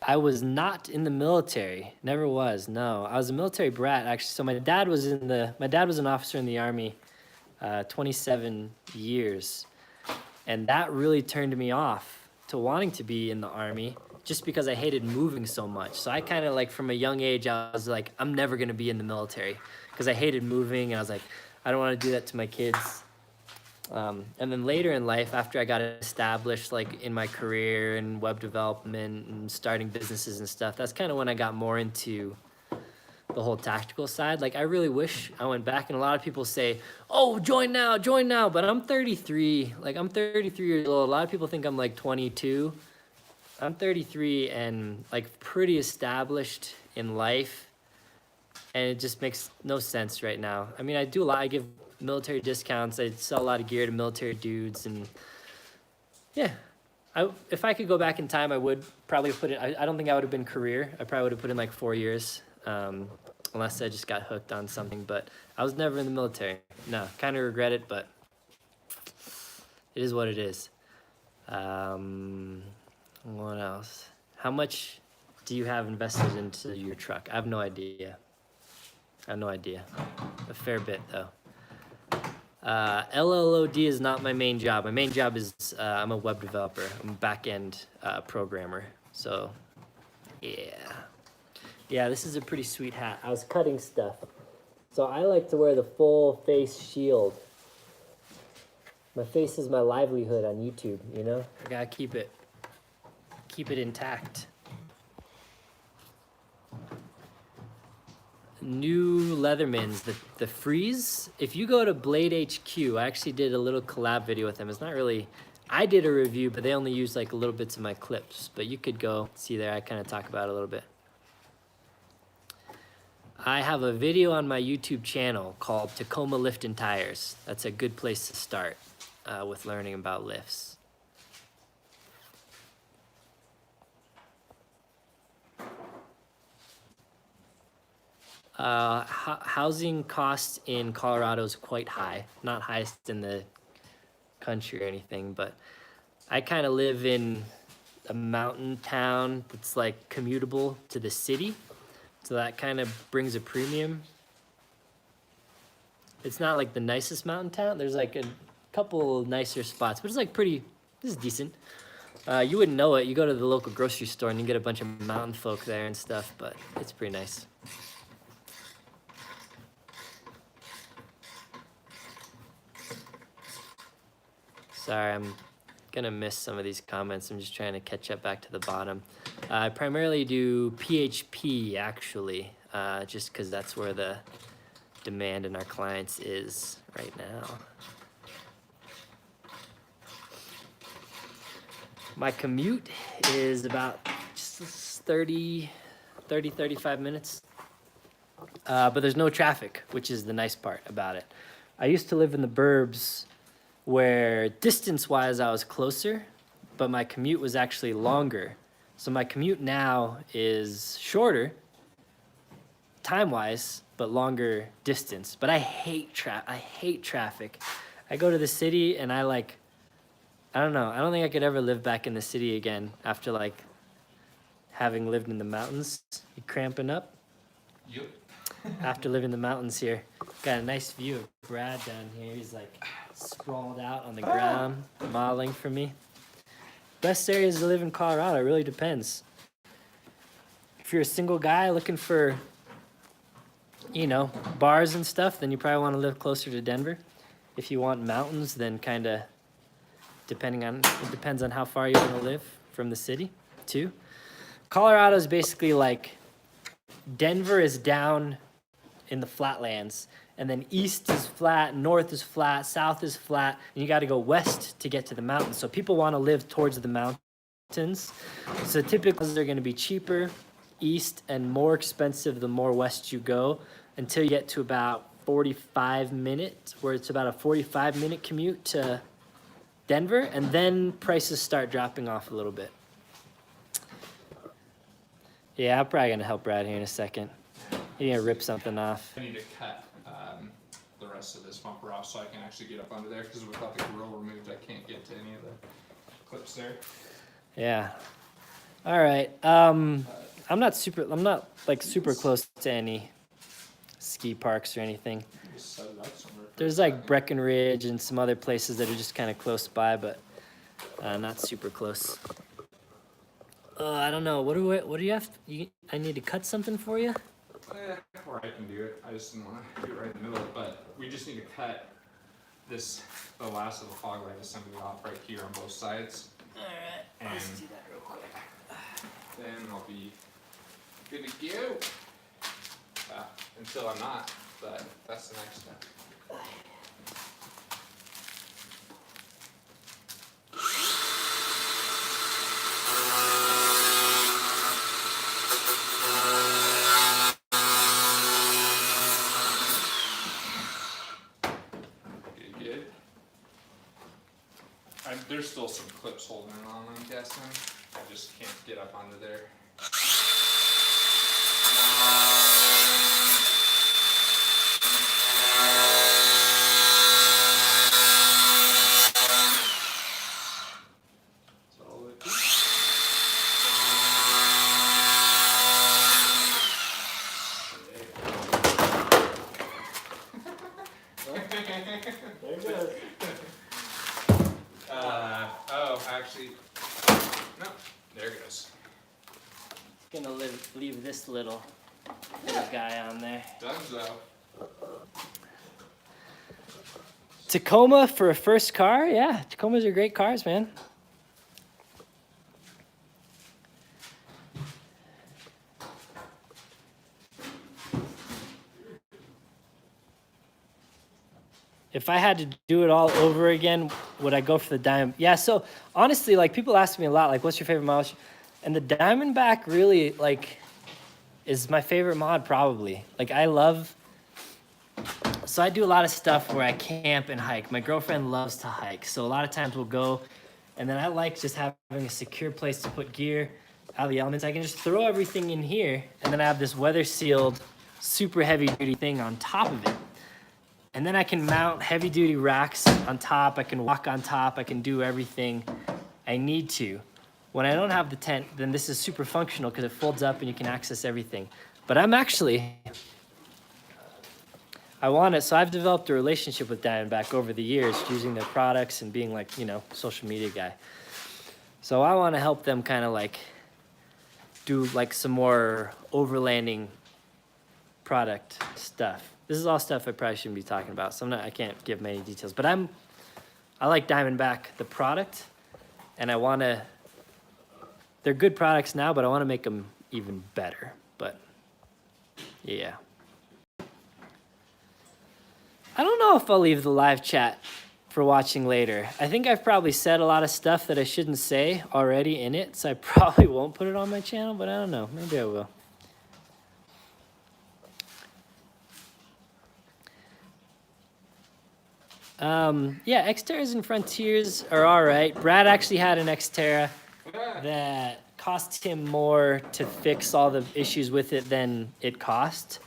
I was not in the military. Never was. No, I was a military brat actually. So my dad was an officer in the Army, 27 years, and that really turned me off to wanting to be in the Army, just because I hated moving so much. So I kind of like from a young age, I was like, I'm never gonna be in the military because I hated moving, and I was like, I don't want to do that to my kids. And then later in life, after I got established like in my career and web development and starting businesses and stuff, that's kind of when I got more into the whole tactical side. Like I really wish I went back, and a lot of people say, oh, join now, but I'm 33. Like I'm 33 years old. A lot of people think I'm like 22. I'm 33 and like pretty established in life, and it just makes no sense right now. I mean, I do a lot. I give military discounts. I sell a lot of gear to military dudes, and yeah, if I could go back in time, I would probably put it. I don't think I would have been career. I probably would have put in like 4 years, unless I just got hooked on something. But I was never in the military. No, kind of regret it, but it is what it is. What else? How much do you have invested into your truck? I have no idea. A fair bit, though. LLOD is not my main job. My main job is I'm a web developer. I'm a back-end programmer. So, yeah. Yeah, this is a pretty sweet hat. I was cutting stuff. So I like to wear the full face shield. My face is my livelihood on YouTube, you know? I gotta keep it intact. New Leathermans, the Freeze. If you go to Blade HQ, I actually did a little collab video with them. It's not really, I did a review, but they only used like little bits of my clips. But you could go see there. I kind of talk about it a little bit. I have a video on my YouTube channel called Tacoma Lift and Tires. That's a good place to start with learning about lifts. Housing costs in Colorado is quite high. Not highest in the country or anything, but I kind of live in a mountain town that's like commutable to the city. So that kind of brings a premium. It's not like the nicest mountain town. There's like a couple nicer spots, but it's like this is decent. You wouldn't know it. You go to the local grocery store and you get a bunch of mountain folk there and stuff, but it's pretty nice. Sorry, I'm gonna miss some of these comments. I'm just trying to catch up back to the bottom. I primarily do PHP, actually, just because that's where the demand in our clients is right now. My commute is about just 35 minutes. But there's no traffic, which is the nice part about it. I used to live in the burbs where distance-wise I was closer, but my commute was actually longer. So my commute now is shorter, time-wise, but longer distance. But I hate traffic. I go to the city and I don't know. I don't think I could ever live back in the city again after like having lived in the mountains. You cramping up? Yep. After living in the mountains here. Got a nice view of Brad down here. He's like sprawled out on the ground, modeling for me. Best areas to live in Colorado, it really depends. If you're a single guy looking for, bars and stuff, then you probably want to live closer to Denver. If you want mountains, then kind of it depends on how far you want to live from the city too. Colorado is basically like Denver is down in the flatlands, and then east is flat, north is flat, south is flat, and you got to go west to get to the mountains. So people want to live towards the mountains. So typically they're going to be cheaper east and more expensive the more west you go, until you get to about 45 minutes, where it's about a 45-minute commute to Denver, and then prices start dropping off a little bit. Yeah, I'm probably gonna help Brad here in a second. He's gonna rip something off. I need to cut the rest of this bumper off so I can actually get up under there, because without the grill removed, I can't get to any of the clips there. Yeah. All right. I'm not like super close to any ski parks or anything. Just set it up somewhere. There's like Breckenridge and some other places that are just kind of close by, but not super close. I don't know. What do you have? I need to cut something for you? Or I can do it. I just didn't want to do it right in the middle. But we just need to cut the last of the fog light assembly off right here on both sides. All right. And Let's do that real quick. then I'll be good to go. Until I'm not, but that's the next step. Good. There's still some clips holding it on, I'm guessing. I just can't get up onto there. There it goes. Actually, no, there it goes. Gonna leave this little guy on there. Done so. Tacoma for a first car? Yeah, Tacomas are great cars, man. If I had to do it all over again, would I go for the Diamond? Yeah, so honestly, like people ask me a lot, like, what's your favorite mod? And the Diamondback really, like, is my favorite mod probably. Like so I do a lot of stuff where I camp and hike. My girlfriend loves to hike, so a lot of times we'll go, and then I like just having a secure place to put gear, out of the elements. I can just throw everything in here, and then I have this weather sealed, super heavy duty thing on top of it. And then I can mount heavy duty racks on top. I can walk on top. I can do everything I need to. When I don't have the tent, then this is super functional because it folds up and you can access everything. But I want it. So I've developed a relationship with Diamondback over the years, using their products and being like, social media guy. So I want to help them kind of like do like some more overlanding product stuff. This is all stuff I probably shouldn't be talking about, so I can't give many details. But I like Diamondback, the product, and they're good products now, but I want to make them even better. But yeah. I don't know if I'll leave the live chat for watching later. I think I've probably said a lot of stuff that I shouldn't say already in it, so I probably won't put it on my channel, but I don't know. Maybe I will. Yeah, Xterras and Frontiers are all right. Brad actually had an Xterra that cost him more to fix all the issues with it than it cost.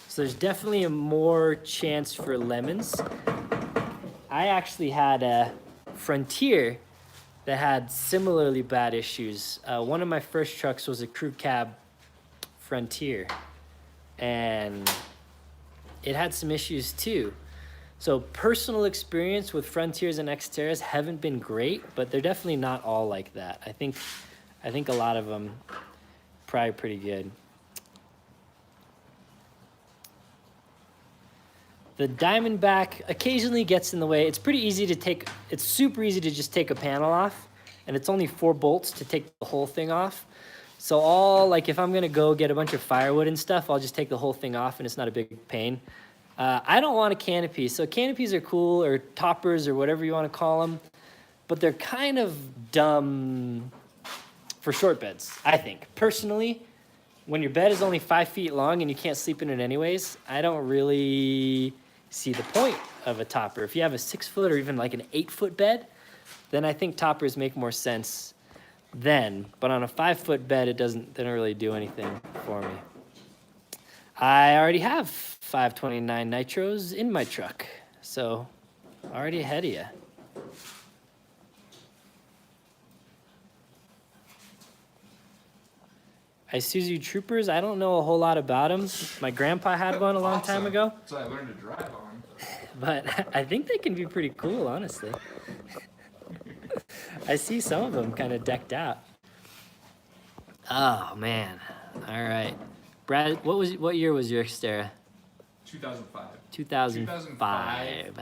So there's definitely a more chance for lemons. I actually had a Frontier that had similarly bad issues. One of my first trucks was a crew cab Frontier, and it had some issues too. So personal experience with Frontiers and Xterras haven't been great, but they're definitely not all like that. I think a lot of them probably pretty good. The Diamondback occasionally gets in the way. It's super easy to just take a panel off, and it's only 4 bolts to take the whole thing off. So if I'm gonna go get a bunch of firewood and stuff, I'll just take the whole thing off and it's not a big pain. I don't want a canopy. So canopies are cool, or toppers, or whatever you want to call them, but they're kind of dumb for short beds, I think. Personally, when your bed is only 5 feet long and you can't sleep in it anyways, I don't really see the point of a topper. If you have a 6 foot or even like an 8 foot bed, then I think toppers make more sense then. But on a 5 foot bed, they don't really do anything for me. I already have 529 nitros in my truck, so already ahead of you. Isuzu Troopers, I don't know a whole lot about them. My grandpa had one a long time ago, So I learned to drive on. but I think they can be pretty cool, honestly. I see some of them kind of decked out. Oh man! All right, Brad, what year was your Xterra? 2005. 2005.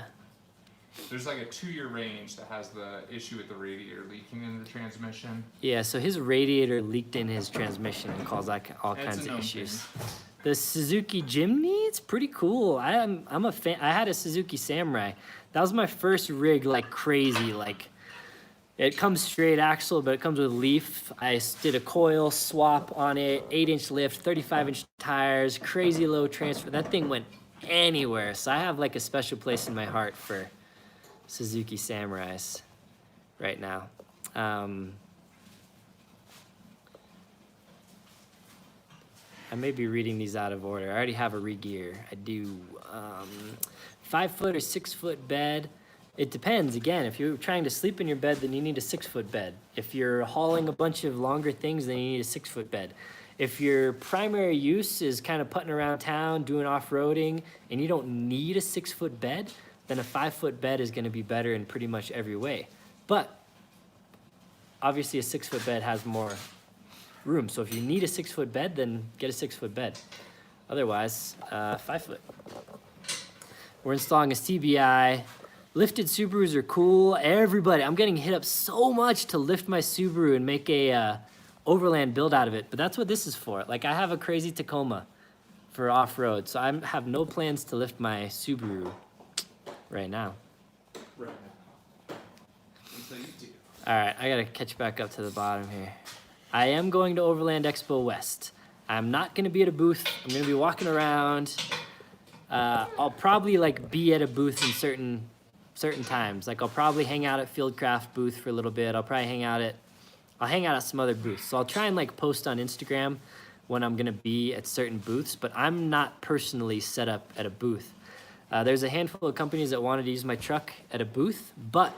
There's like a 2-year range that has the issue with the radiator leaking in the transmission. Yeah, so his radiator leaked in his transmission and caused like all It's kinds a of known issues. thing. The Suzuki Jimny, it's pretty cool. I'm a fan. I had a Suzuki Samurai. That was my first rig, like crazy. Like it comes straight axle, but it comes with leaf. I did a coil swap on it, 8-inch lift, 35-inch tires, crazy low transfer. That thing went anywhere. So I have like a special place in my heart for Suzuki Samurais right now. I may be reading these out of order. I already have a regear. I do 5 foot or 6 foot bed. It depends. Again, if you're trying to sleep in your bed, then you need a 6 foot bed. If you're hauling a bunch of longer things, then you need a 6 foot bed. If your primary use is kind of putting around town, doing off-roading, and you don't need a 6 foot bed, then a 5 foot bed is going to be better in pretty much every way. But obviously a 6 foot bed has more room. So if you need a 6 foot bed, then get a 6 foot bed. Otherwise, 5 foot. We're installing a CBI. Lifted Subarus are cool. Everybody, I'm getting hit up so much to lift my Subaru and make a overland build out of it. But that's what this is for. Like I have a crazy Tacoma for off-road. So I have no plans to lift my Subaru right now. Right now. Until you do. All right, I gotta catch back up to the bottom here. I am going to Overland Expo West. I'm not gonna be at a booth. I'm gonna be walking around. I'll probably like be at a booth in certain times. Like I'll probably hang out at Fieldcraft booth for a little bit. I'll hang out at some other booths. So I'll try and like post on Instagram when I'm gonna be at certain booths, but I'm not personally set up at a booth. There's a handful of companies that wanted to use my truck at a booth, but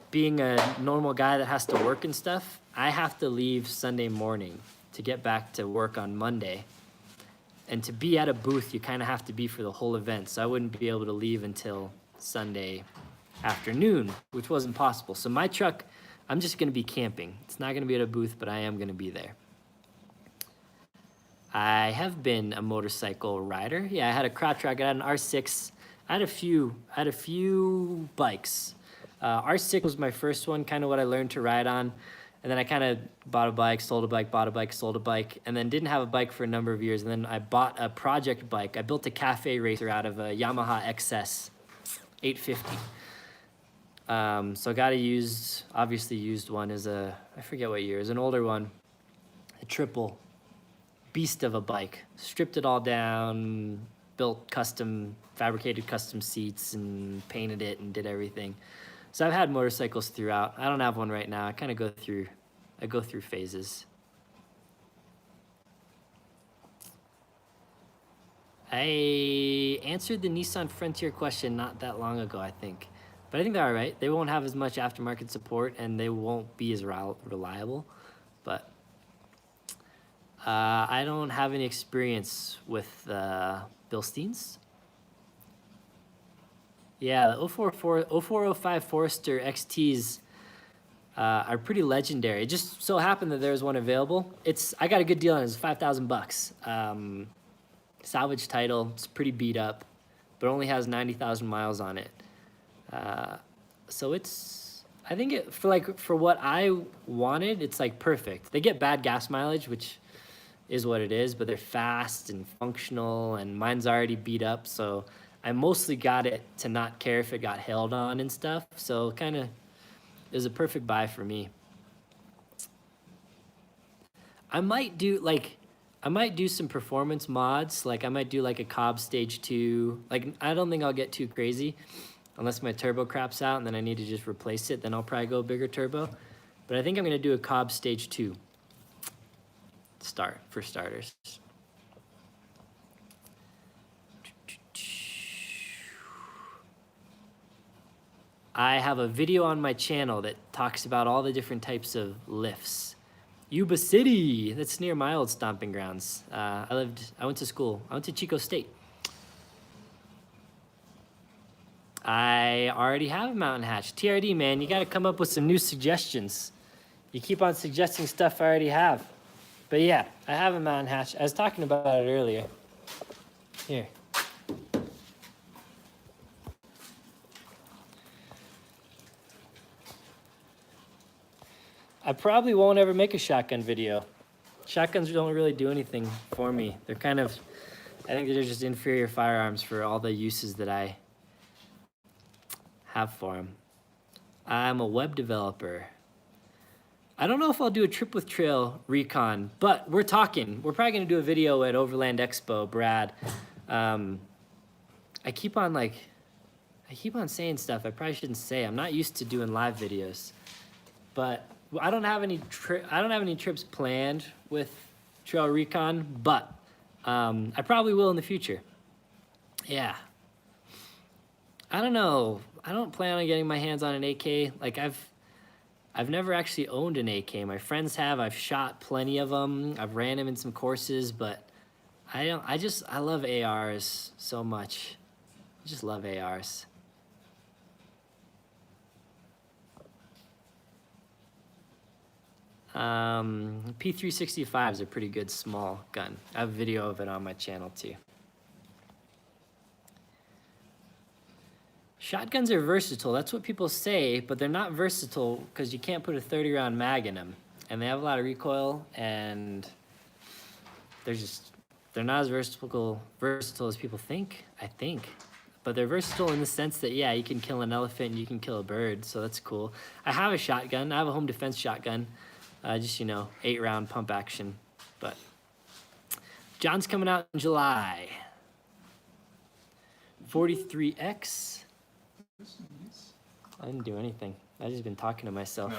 being a normal guy that has to work and stuff, I have to leave Sunday morning to get back to work on Monday. And to be at a booth, you kind of have to be for the whole event. So I wouldn't be able to leave until Sunday afternoon, which wasn't possible. So my truck, I'm just going to be camping. It's not going to be at a booth, but I am going to be there. I have been a motorcycle rider. Yeah, I had a crotch rock. I had an R6. I had a few bikes. R6 was my first one, kind of what I learned to ride on. And then I kind of bought a bike, sold a bike, bought a bike, sold a bike, and then didn't have a bike for a number of years. And then I bought a project bike. I built a cafe racer out of a Yamaha XS 850. So I got obviously used one as I forget what year, it was an older one, a triple beast of a bike. Stripped it all down, fabricated custom seats and painted it and did everything. So I've had motorcycles throughout. I don't have one right now. I kind of go through phases. I answered the Nissan Frontier question not that long ago, I think. But I think they're all right. They won't have as much aftermarket support, and they won't be as reliable. But I don't have any experience with Bilsteins. Yeah, the 0405 Forester XTs are pretty legendary. It just so happened that there was one available. I got a good deal on it. It's $5,000. Salvage title. It's pretty beat up, but only has 90,000 miles on it. So I think for what I wanted, it's like perfect. They get bad gas mileage, which is what it is, but they're fast and functional, and mine's already beat up, so I mostly got it to not care if it got held on and stuff. So kind of is a perfect buy for me. I might do some performance mods. Like I might do like a Cobb Stage 2. Like I don't think I'll get too crazy unless my turbo craps out and then I need to just replace it. Then I'll probably go bigger turbo. But I think I'm gonna do a Cobb Stage 2 for starters. I have a video on my channel that talks about all the different types of lifts. Yuba City, that's near my old stomping grounds. I went to school. I went to Chico State. I already have a mountain hatch. TRD, man, you gotta come up with some new suggestions. You keep on suggesting stuff I already have. But yeah, I have a mountain hatch. I was talking about it earlier. Here. I probably won't ever make a shotgun video. Shotguns don't really do anything for me. They're kind of, I think they're just inferior firearms for all the uses that I have for them. I'm a web developer. I don't know if I'll do a trip with trail recon, but we're talking. We're probably gonna do a video at Overland Expo, Brad. I keep on saying stuff I probably shouldn't say. I'm not used to doing live videos, but I don't have any trips planned with trail recon, but I probably will in the future. Yeah. I don't know. I don't plan on getting my hands on an AK. Like I've never actually owned an AK. My friends have. I've shot plenty of them. I've ran them in some courses, but I love ARs so much. I just love ARs. P365 is a pretty good small gun. I have a video of it on my channel too. Shotguns are versatile. That's what people say, but they're not versatile because you can't put a 30-round mag in them. And they have a lot of recoil, and they're not as versatile as people think, I think. But they're versatile in the sense that, yeah, you can kill an elephant and you can kill a bird, so that's cool. I have a shotgun. I have a home defense shotgun. Just, 8-round pump action. But John's coming out in July. 43X. I didn't do anything. I just been talking to myself. No.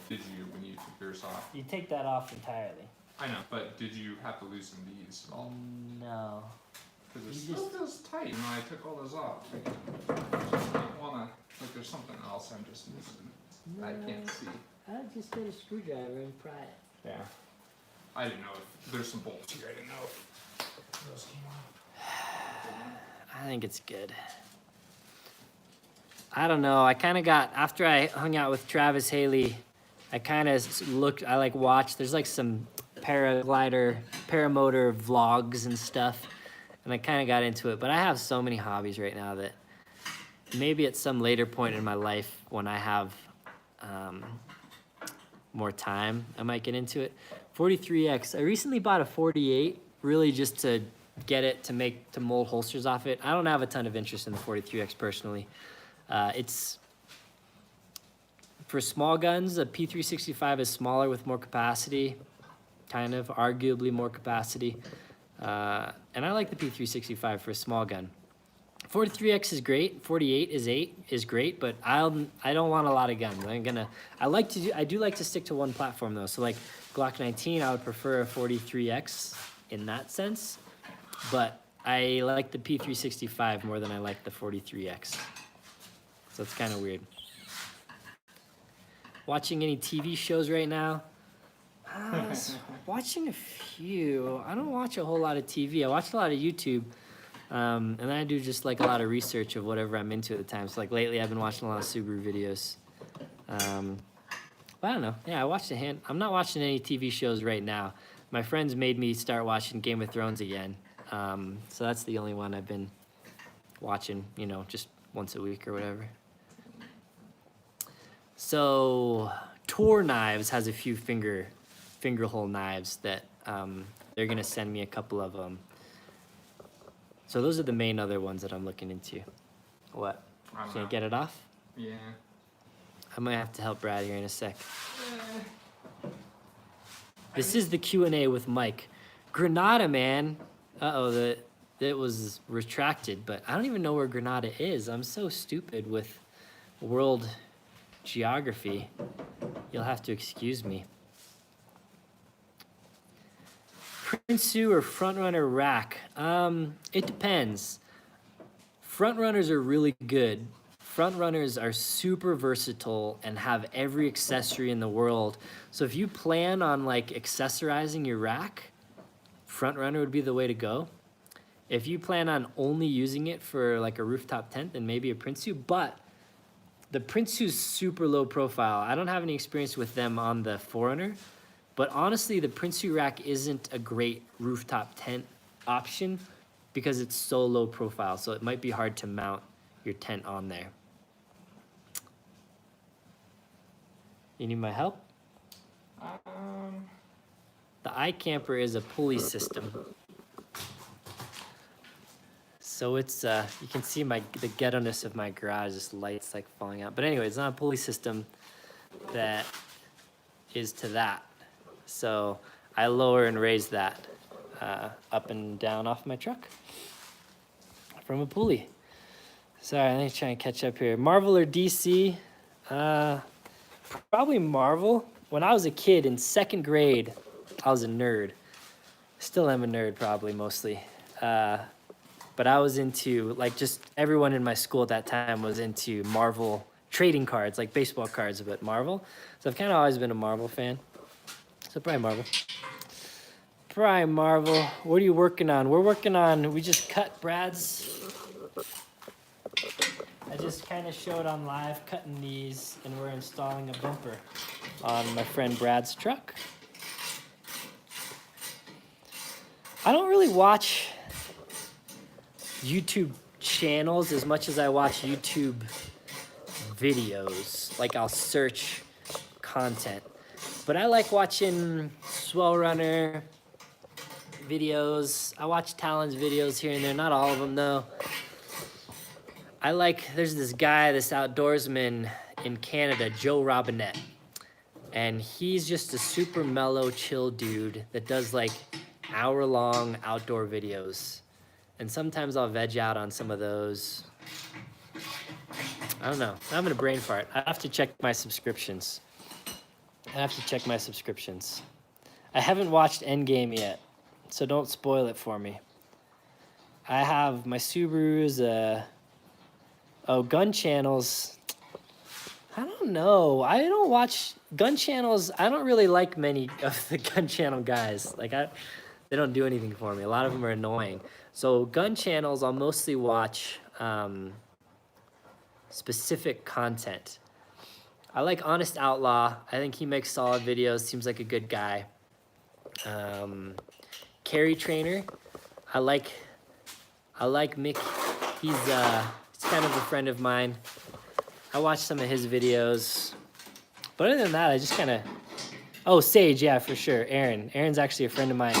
Did you, when you took yours off? You take that off entirely. I know, but did you have to loosen these at all? No. Because it still feels tight when I took all those off. I don't want to, there's something else I'm just missing. No. I can't see. I'll just get a screwdriver and pry it. Yeah. I didn't know if there's some bolts here. I didn't know if those came off. I think it's good. I don't know. I kind of after I hung out with Travis Haley, I kind of watched, there's like some paramotor vlogs and stuff. And I kind of got into it. But I have so many hobbies right now that maybe at some later point in my life when I have more time, I might get into it. 43X. I recently bought a 48, really just to get it to mold holsters off it. I don't have a ton of interest in the 43X personally. It's for small guns. A P365 is smaller with more capacity, kind of arguably more capacity. And I like the P365 for a small gun. 43X is great. 48 is great, but I don't want a lot of guns. I do like to stick to one platform though. So like Glock 19, I would prefer a 43X in that sense, but I like the P365 more than I like the 43X. So it's kind of weird. Watching any TV shows right now? Watching a few. I don't watch a whole lot of TV. I watch a lot of YouTube. And then I do just like a lot of research of whatever I'm into at the time. So like lately I've been watching a lot of Subaru videos. But I don't know. Yeah, I'm not watching any TV shows right now. My friends made me start watching Game of Thrones again. So that's the only one I've been watching, just once a week or whatever. So Tor Knives has a few finger hole knives that they're gonna send me a couple of them. So those are the main other ones that I'm looking into. What? I don't Can't know. get it off? Yeah. I might have to help Brad here in a sec. This is the Q&A with Mike. Granada, man. Uh-oh, that was retracted, but I don't even know where Granada is. I'm so stupid with world geography. You'll have to excuse me. Prinsu or frontrunner rack? It depends. Frontrunners are really good. Frontrunners are super versatile and have every accessory in the world. So if you plan on like accessorizing your rack, frontrunner would be the way to go. If you plan on only using it for like a rooftop tent, then maybe a Prinsu. But the Prinsu's super low profile. I don't have any experience with them on the Forerunner, but honestly, the Prinsu rack isn't a great rooftop tent option because it's so low profile. So it might be hard to mount your tent on there. You need my help? The iCamper is a pulley system. So it's, you can see the ghetto-ness of my garage, just lights like falling out. But anyway, it's not a pulley system that is to that. So I lower and raise that up and down off my truck from a pulley. Sorry, let me try and catch up here. Marvel or DC? Probably Marvel. When I was a kid in 2nd grade, I was a nerd. Still am a nerd, probably, mostly. But I was into, like, just everyone in my school at that time was into Marvel trading cards, like baseball cards, but Marvel. So I've kind of always been a Marvel fan. So probably Marvel. Probably Marvel. What are you working on? We're working on, we just cut Brad's. I just kind of showed on live cutting these, and we're installing a bumper on my friend Brad's truck. I don't really watch YouTube channels as much as I watch YouTube videos. Like I'll search content. But I like watching Swell Runner videos. I watch Talon's videos here and there, not all of them though. There's this guy, this outdoorsman in Canada, Joe Robinette. And he's just a super mellow, chill dude that does like hour-long outdoor videos. And sometimes I'll veg out on some of those. I don't know. I'm having a brain fart. I have to check my subscriptions. I haven't watched Endgame yet, so don't spoil it for me. I have my Subaru's, gun channels. I don't know. I don't watch gun channels. I don't really like many of the gun channel guys. They don't do anything for me. A lot of them are annoying. So gun channels, I'll mostly watch specific content. I like Honest Outlaw. I think he makes solid videos. Seems like a good guy. Carry Trainer. I like Mick. He's kind of a friend of mine. I watch some of his videos. But other than that, I just kind of... Oh, Sage, yeah, for sure. Aaron's actually a friend of mine.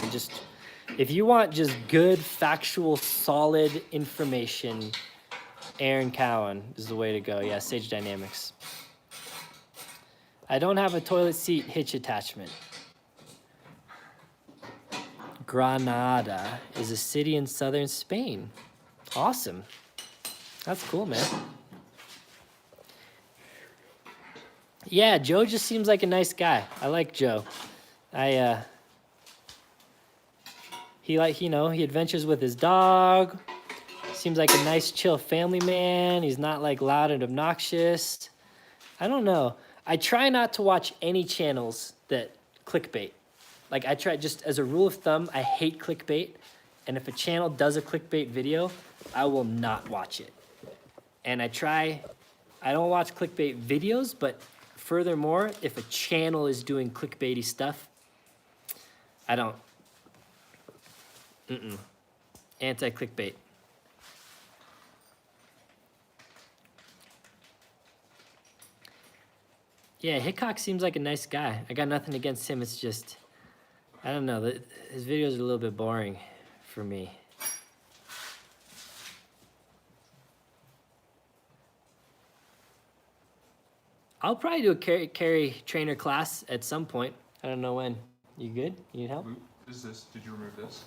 If you want just good, factual, solid information, Aaron Cowan is the way to go. Yeah, Sage Dynamics. I don't have a toilet seat hitch attachment. Granada is a city in southern Spain. Awesome. That's cool, man. Yeah, Joe just seems like a nice guy. I like Joe. He adventures with his dog. Seems like a nice, chill family man. He's not like loud and obnoxious. I don't know. I try not to watch any channels that clickbait. Like I try, just as a rule of thumb, I hate clickbait. And if a channel does a clickbait video, I will not watch it. And I don't watch clickbait videos, but furthermore, if a channel is doing clickbaity stuff, I don't. Anti-clickbait. Yeah, Hickok seems like a nice guy. I got nothing against him. It's just, I don't know. His videos are a little bit boring for me. I'll probably do a carry trainer class at some point. I don't know when. You good? You need help? Is this? Did you remove this?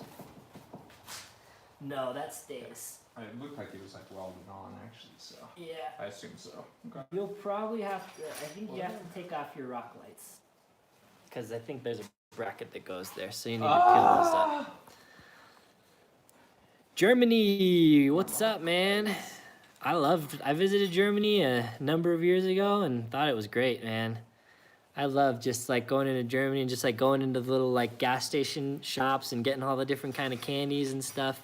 No, that stays. It looked like it was like welded on actually, so Yeah. I assume so. Okay. You'll probably have to, I think you have to take off your rock lights. Because I think there's a bracket that goes there, so you need to peel those up. Germany, what's up, man? I visited Germany a number of years ago and thought it was great, man. I love just like going into Germany and just like going into the little like gas station shops and getting all the different kind of candies and stuff.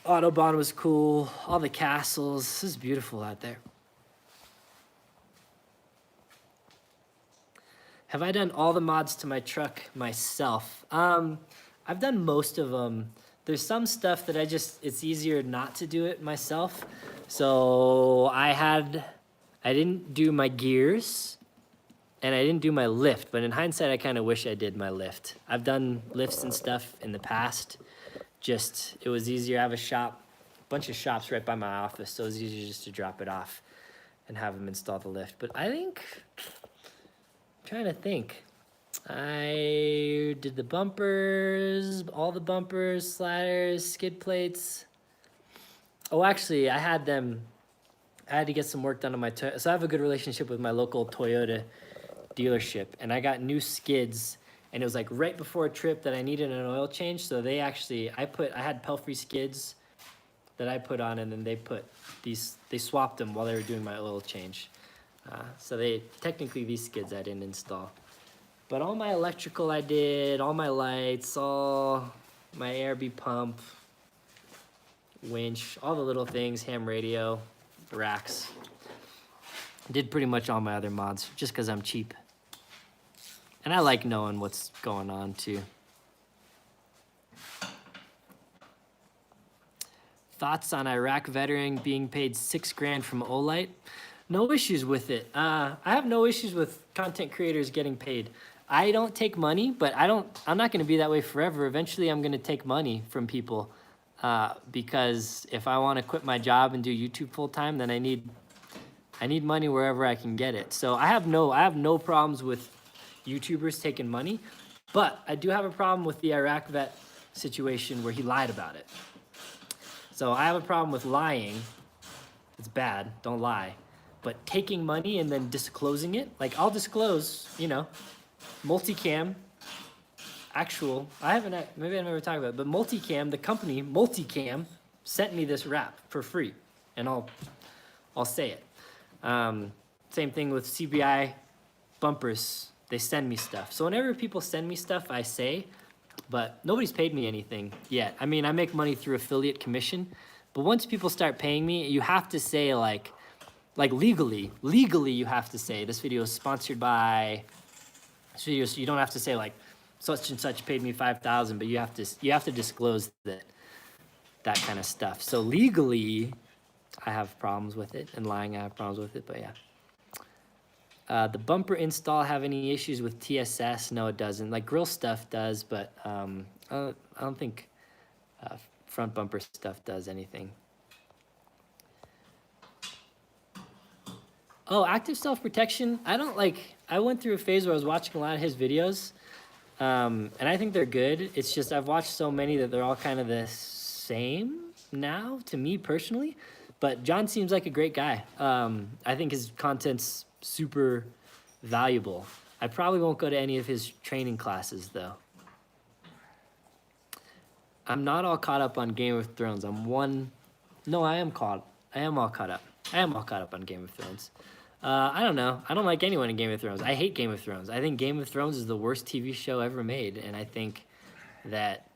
Autobahn was cool. All the castles. This is beautiful out there. Have I done all the mods to my truck myself? I've done most of them. There's some stuff that it's easier not to do it myself. So I didn't do my gears and I didn't do my lift, but in hindsight, I kind of wish I did my lift. I've done lifts and stuff in the past. It was easier. I have a bunch of shops right by my office, so it was easier just to drop it off and have them install the lift. But I'm trying to think. I did the bumpers, all the bumpers, sliders, skid plates. Oh, actually, I had to get some work done on my Toyota. So I have a good relationship with my local Toyota dealership, and I got new skids. And it was like right before a trip that I needed an oil change. So I had Pelfrey skids that I put on, and then they swapped them while they were doing my oil change. So technically these skids I didn't install. But all my electrical I did, all my lights, all my ARB pump, winch, all the little things, ham radio, racks. Did pretty much all my other mods just because I'm cheap. And I like knowing what's going on too. Thoughts on Iraq veteran being paid $6,000 from Olight? No issues with it. I have no issues with content creators getting paid. I don't take money, but I'm not going to be that way forever. Eventually, I'm going to take money from people because if I want to quit my job and do YouTube full time, then I need money wherever I can get it. So I have no problems with YouTubers taking money, but I do have a problem with the Iraq vet situation where he lied about it. So I have a problem with lying. It's bad, don't lie. But taking money and then disclosing it, like I'll disclose, Multicam, maybe I've never talked about it, but Multicam, the company Multicam, sent me this wrap for free, and I'll say it. Same thing with CBI bumpers. They send me stuff. So whenever people send me stuff, I say, but nobody's paid me anything yet. I mean, I make money through affiliate commission, but once people start paying me, you have to say like legally you have to say this video is sponsored by, so you don't have to say like such and such paid me $5,000, but you have to disclose that kind of stuff. So legally, I have problems with it, and lying I have problems with it, but yeah. The bumper install have any issues with TSS? No, it doesn't. Like grill stuff does, but I don't think front bumper stuff does anything. Oh, active self-protection. I went through a phase where I was watching a lot of his videos, and I think they're good. It's just I've watched so many that they're all kind of the same now to me personally. But John seems like a great guy. I think his content's super valuable. I probably won't go to any of his training classes though. I'm not all caught up on Game of Thrones. I am all caught up. I am all caught up on Game of Thrones. I don't know. I don't like anyone in Game of Thrones. I hate Game of Thrones. I think Game of Thrones is the worst TV show ever made, and I think that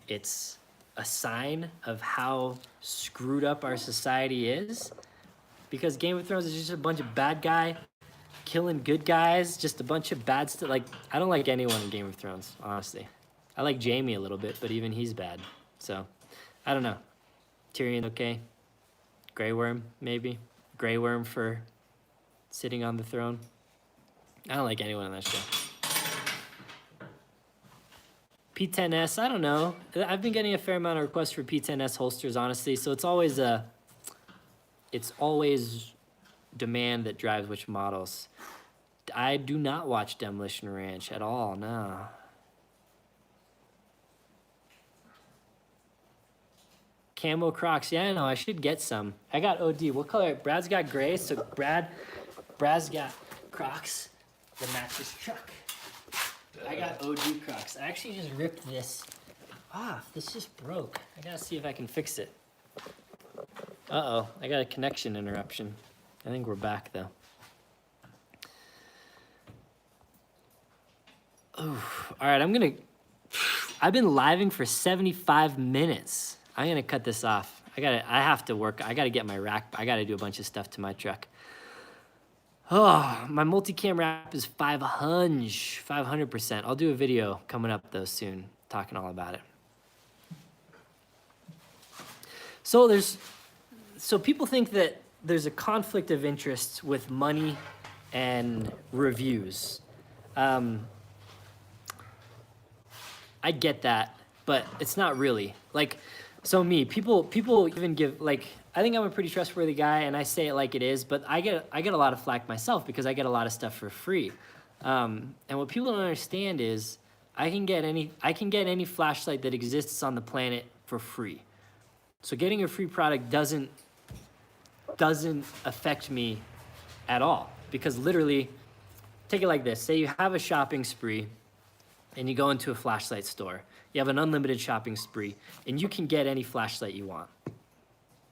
it's a sign of how screwed up our society is, because Game of Thrones is just a bunch of bad guy killing good guys, just a bunch of bad stuff. Like, I don't like anyone in Game of Thrones, honestly. I like Jaime a little bit, but even he's bad. So, I don't know. Tyrion, okay. Grey Worm, maybe. Grey Worm for sitting on the throne. I don't like anyone on that show. P10S, I don't know. I've been getting a fair amount of requests for P10S holsters, honestly. So it's always demand that drives which models. I do not watch Demolition Ranch at all, no. Camo Crocs, yeah, I know, I should get some. I got OD, what color? Brad's got gray, so Brad's got Crocs that match his truck. I got OD Crocs. I actually just ripped this off. This just broke. I gotta see if I can fix it. Uh-oh, I got a connection interruption. I think we're back though. Oh, all right, I've been living for 75 minutes. I'm gonna cut this off. I have to work. I gotta get my rack. I gotta do a bunch of stuff to my truck. Oh, my multicam wrap is 500%. I'll do a video coming up though soon, talking all about it. So people think that there's a conflict of interest with money and reviews. I get that, but it's not really. Like, so people even give, like, I think I'm a pretty trustworthy guy and I say it like it is, but I get a lot of flack myself because I get a lot of stuff for free. And what people don't understand is I can get any flashlight that exists on the planet for free. So getting a free product doesn't affect me at all, because literally, take it like this. Say you have a shopping spree and you go into a flashlight store. You have an unlimited shopping spree and you can get any flashlight you want.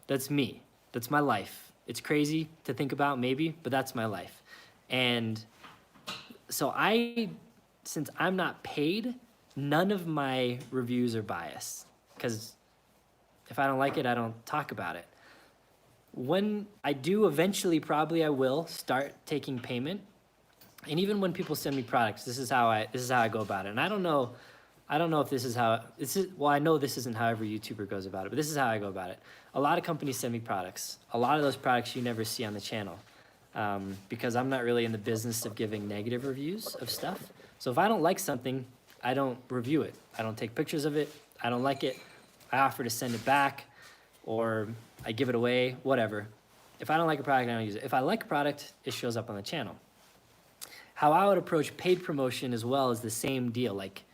That's me. That's my life. It's crazy to think about maybe, but that's my life. And so since I'm not paid, none of my reviews are biased, because if I don't like it, I don't talk about it. When I do, eventually, probably I will start taking payment. And even when people send me products, this is how I go about it. And I don't know if this is how, well, I know this isn't how every YouTuber goes about it, but this is how I go about it. A lot of companies send me products. A lot of those products you never see on the channel, because I'm not really in the business of giving negative reviews of stuff. So if I don't like something, I don't review it. I don't take pictures of it. I don't like it. I offer to send it back, or I give it away, whatever. If I don't like a product, I don't use it. If I like a product, it shows up on the channel. How I would approach paid promotion as well is the same deal. Like,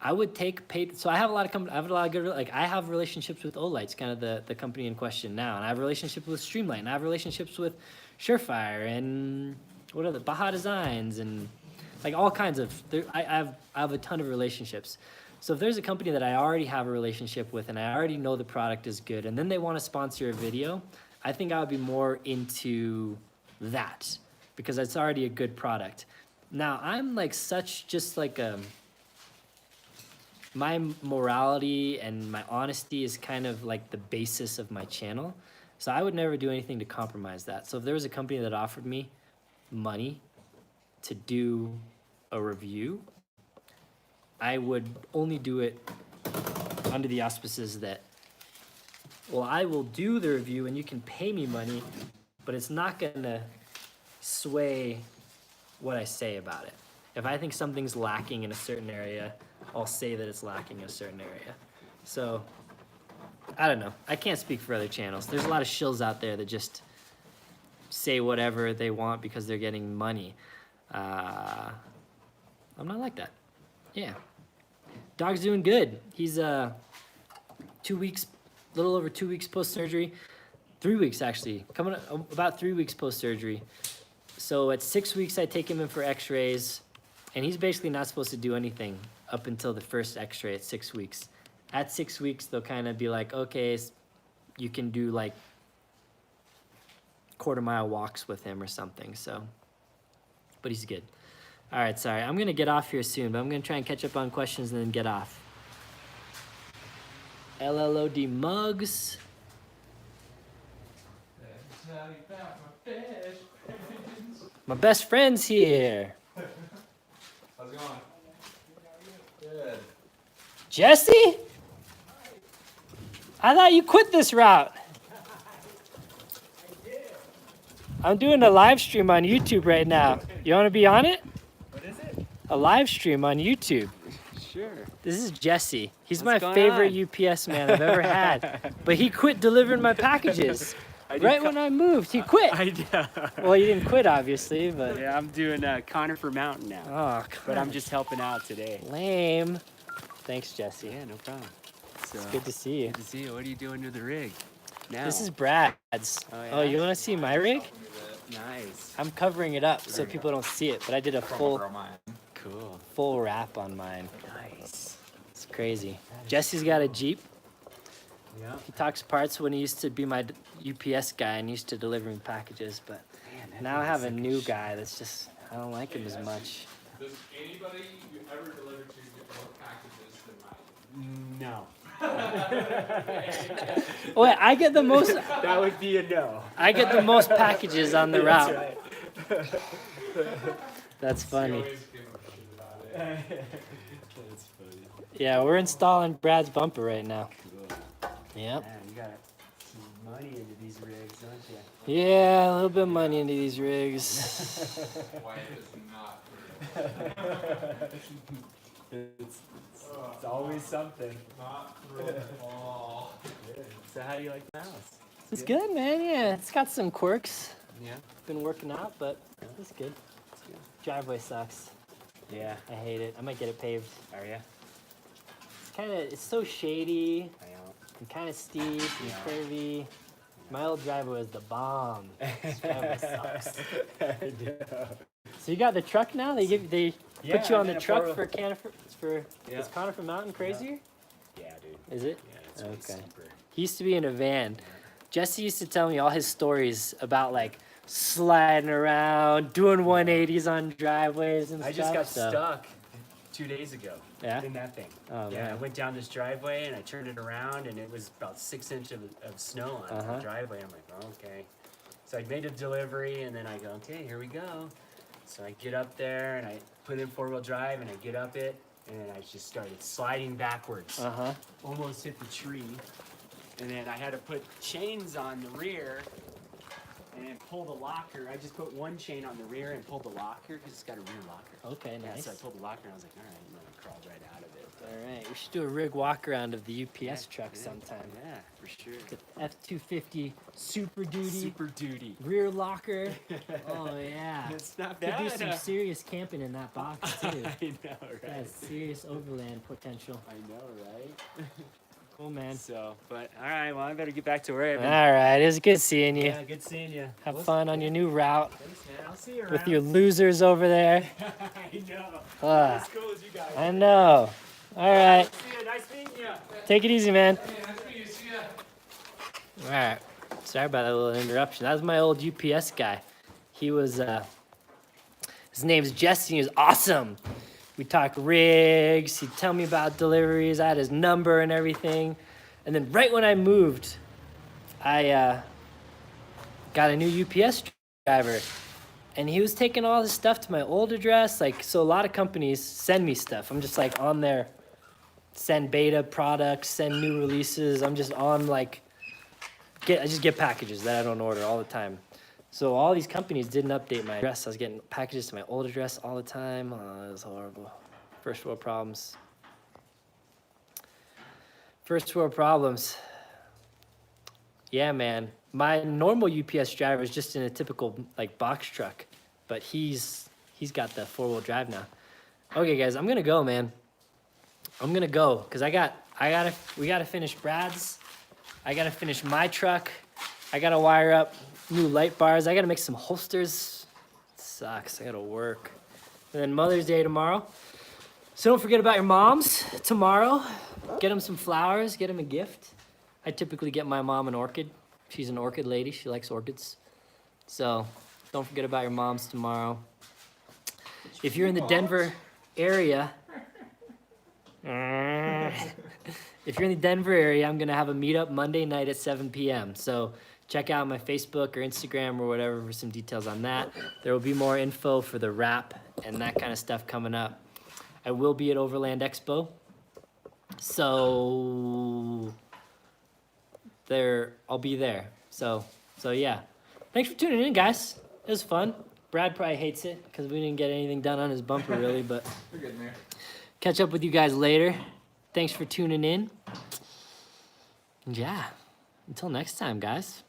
I would take paid, so I have a lot of good, like, I have relationships with Olight's, kind of the company in question now, and I have relationships with Streamlight, and I have relationships with Surefire, and what are the Baja Designs, and like all kinds of, I have a ton of relationships. So if there's a company that I already have a relationship with and I already know the product is good, and then they want to sponsor a video, I think I would be more into that, because it's already a good product. Now, I'm like my morality and my honesty is kind of like the basis of my channel. So I would never do anything to compromise that. So if there was a company that offered me money to do a review, I would only do it under the auspices that, well, I will do the review and you can pay me money, but it's not gonna sway what I say about it. If I think something's lacking in a certain area, I'll say that it's lacking in a certain area. So, I don't know. I can't speak for other channels. There's a lot of shills out there that just say whatever they want because they're getting money. I'm not like that. Yeah. Dog's doing good. He's 2 weeks, a little over 2 weeks post-surgery. 3 weeks, actually. Coming up, about 3 weeks post-surgery. So at 6 weeks, I take him in for x-rays, and he's basically not supposed to do anything up until the first x-ray at 6 weeks. At 6 weeks, they'll kind of be like, okay, you can do like quarter-mile walks with him or something, so. But he's good. All right, sorry. I'm going to get off here soon, but I'm going to try and catch up on questions and then get off. LLOD mugs. My best friend's here. How's it going? Good. Jesse? I thought you quit this route. I'm doing a live stream on YouTube right now. You want to be on it? What is it? A live stream on YouTube. Sure. This is Jesse. He's What's my going favorite on? UPS man I've ever had. But he quit delivering my packages. Right when I moved, he quit. Well, you didn't quit, obviously, but Yeah, I'm doing Conifer Mountain now. oh, But I'm just helping out today. lame. Thanks, Jesse. Yeah, no problem. So, It's good to see you. good to see you. What are you doing to the rig now? This is Brad's. Oh, Oh, yeah? you want to see my rig? Nice. I'm covering it up so people don't see it, but I did a Cool. full wrap on mine. Nice. It's crazy. Jesse's got a Jeep. Yeah. He talks parts when he used to be my UPS guy and used to deliver me packages, but now I have a new guy that's just, I don't like him as much. Does anybody you ever deliver to get more packages than mine? No. Wait, I get the most. That would be a no. I get the most packages on the route. That's right. That's funny. Always give a shit about it. That's funny. Yeah, we're installing Brad's bumper right now. Cool. Yep. Man, you got some money into these rigs, don't you? Yeah, a little bit of money into these rigs. Wife is not It's always something. not thrilled at all. So how do you like the house? It's good, man. Yeah, it's got some quirks. Yeah. Been working out, but it's good. It's good. Driveway sucks. Yeah. I hate it. I might get it paved. Are ya? It's so shady I know. and kind of steep and Yeah. curvy. My old driveway was the bomb. This driveway sucks. I know. So you got the truck now? They put you Yeah, on I'm the in a truck four-wheel- for Conifer. Yeah. Is Conifer Mountain crazier? Yeah, dude. Is it? Yeah, it's way Okay. steeper. He used to be in a van. Jesse used to tell me all his stories about like sliding around, doing 180s on driveways and I stuff. just got so- stuck 2 days ago. Yeah? In that thing. Oh, Yeah, I man. went down this driveway and I turned it around and it was about 6 inches of snow on Uh-huh. the driveway. I'm like, oh, okay. So I made a delivery and then I go, okay, here we go. So I get up there and I put in 4-wheel drive and I get up it and then I just started sliding backwards. Uh-huh. Almost hit the tree. And then I had to put chains on the rear and then pull the locker. I just put one chain on the rear and pulled the locker because it's got a rear locker. Okay, Yeah, nice. so I pulled the locker and I was like, all right, and then I crawled right out of it. All right, we should do a rig walk around of the UPS truck Yeah, sometime. Yeah, for sure. F-250 Super Duty Super duty. rear locker. Oh yeah. It's not Could bad. do some serious camping in that box too. I know, right? Has serious overland potential. I know, right? Cool, man. So, but all right, well, I better get back to where I've All been. right, it was good seeing you. Yeah, good seeing you. Have fun on your new route Thanks, man. I'll see you around. with your losers over there. I know. Ah, As cool as you guys. I know. All right, See you. Nice meeting you. take it easy, man. Hey, nice to meet you. See ya. All right. Sorry about that little interruption. That was my old UPS guy. He was, his name's Jesse. He was awesome. We talked rigs. He'd tell me about deliveries. I had his number and everything. And then right when I moved, I got a new UPS driver. And he was taking all this stuff to my old address. Like, so a lot of companies send me stuff. I'm just like on there, send beta products, send new releases. I'm just on like, I just get packages that I don't order all the time. So all these companies didn't update my address. I was getting packages to my old address all the time. Oh, it was horrible. First world problems. First world problems. Yeah, man. My normal UPS driver is just in a typical like box truck, but he's got the 4-wheel drive now. Okay, guys, I'm gonna go, man. I'm gonna go because we gotta finish Brad's. I gotta finish my truck. I gotta wire up new light bars. I gotta make some holsters. It sucks. I gotta work. And then Mother's Day tomorrow. So don't forget about your moms tomorrow. Get them some flowers. Get them a gift. I typically get my mom an orchid. She's an orchid lady. She likes orchids. So don't forget about your moms tomorrow. If you're in the Denver area, if you're in the Denver area, I'm gonna have a meetup Monday night at 7 p.m. So check out my Facebook or Instagram or whatever for some details on that. There will be more info for the wrap and that kind of stuff coming up. I will be at Overland Expo. So I'll be there. So yeah. Thanks for tuning in, guys. It was fun. Brad probably hates it because we didn't get anything done on his bumper really, but We're getting there. catch up with you guys later. Thanks for tuning in. And yeah, until next time, guys.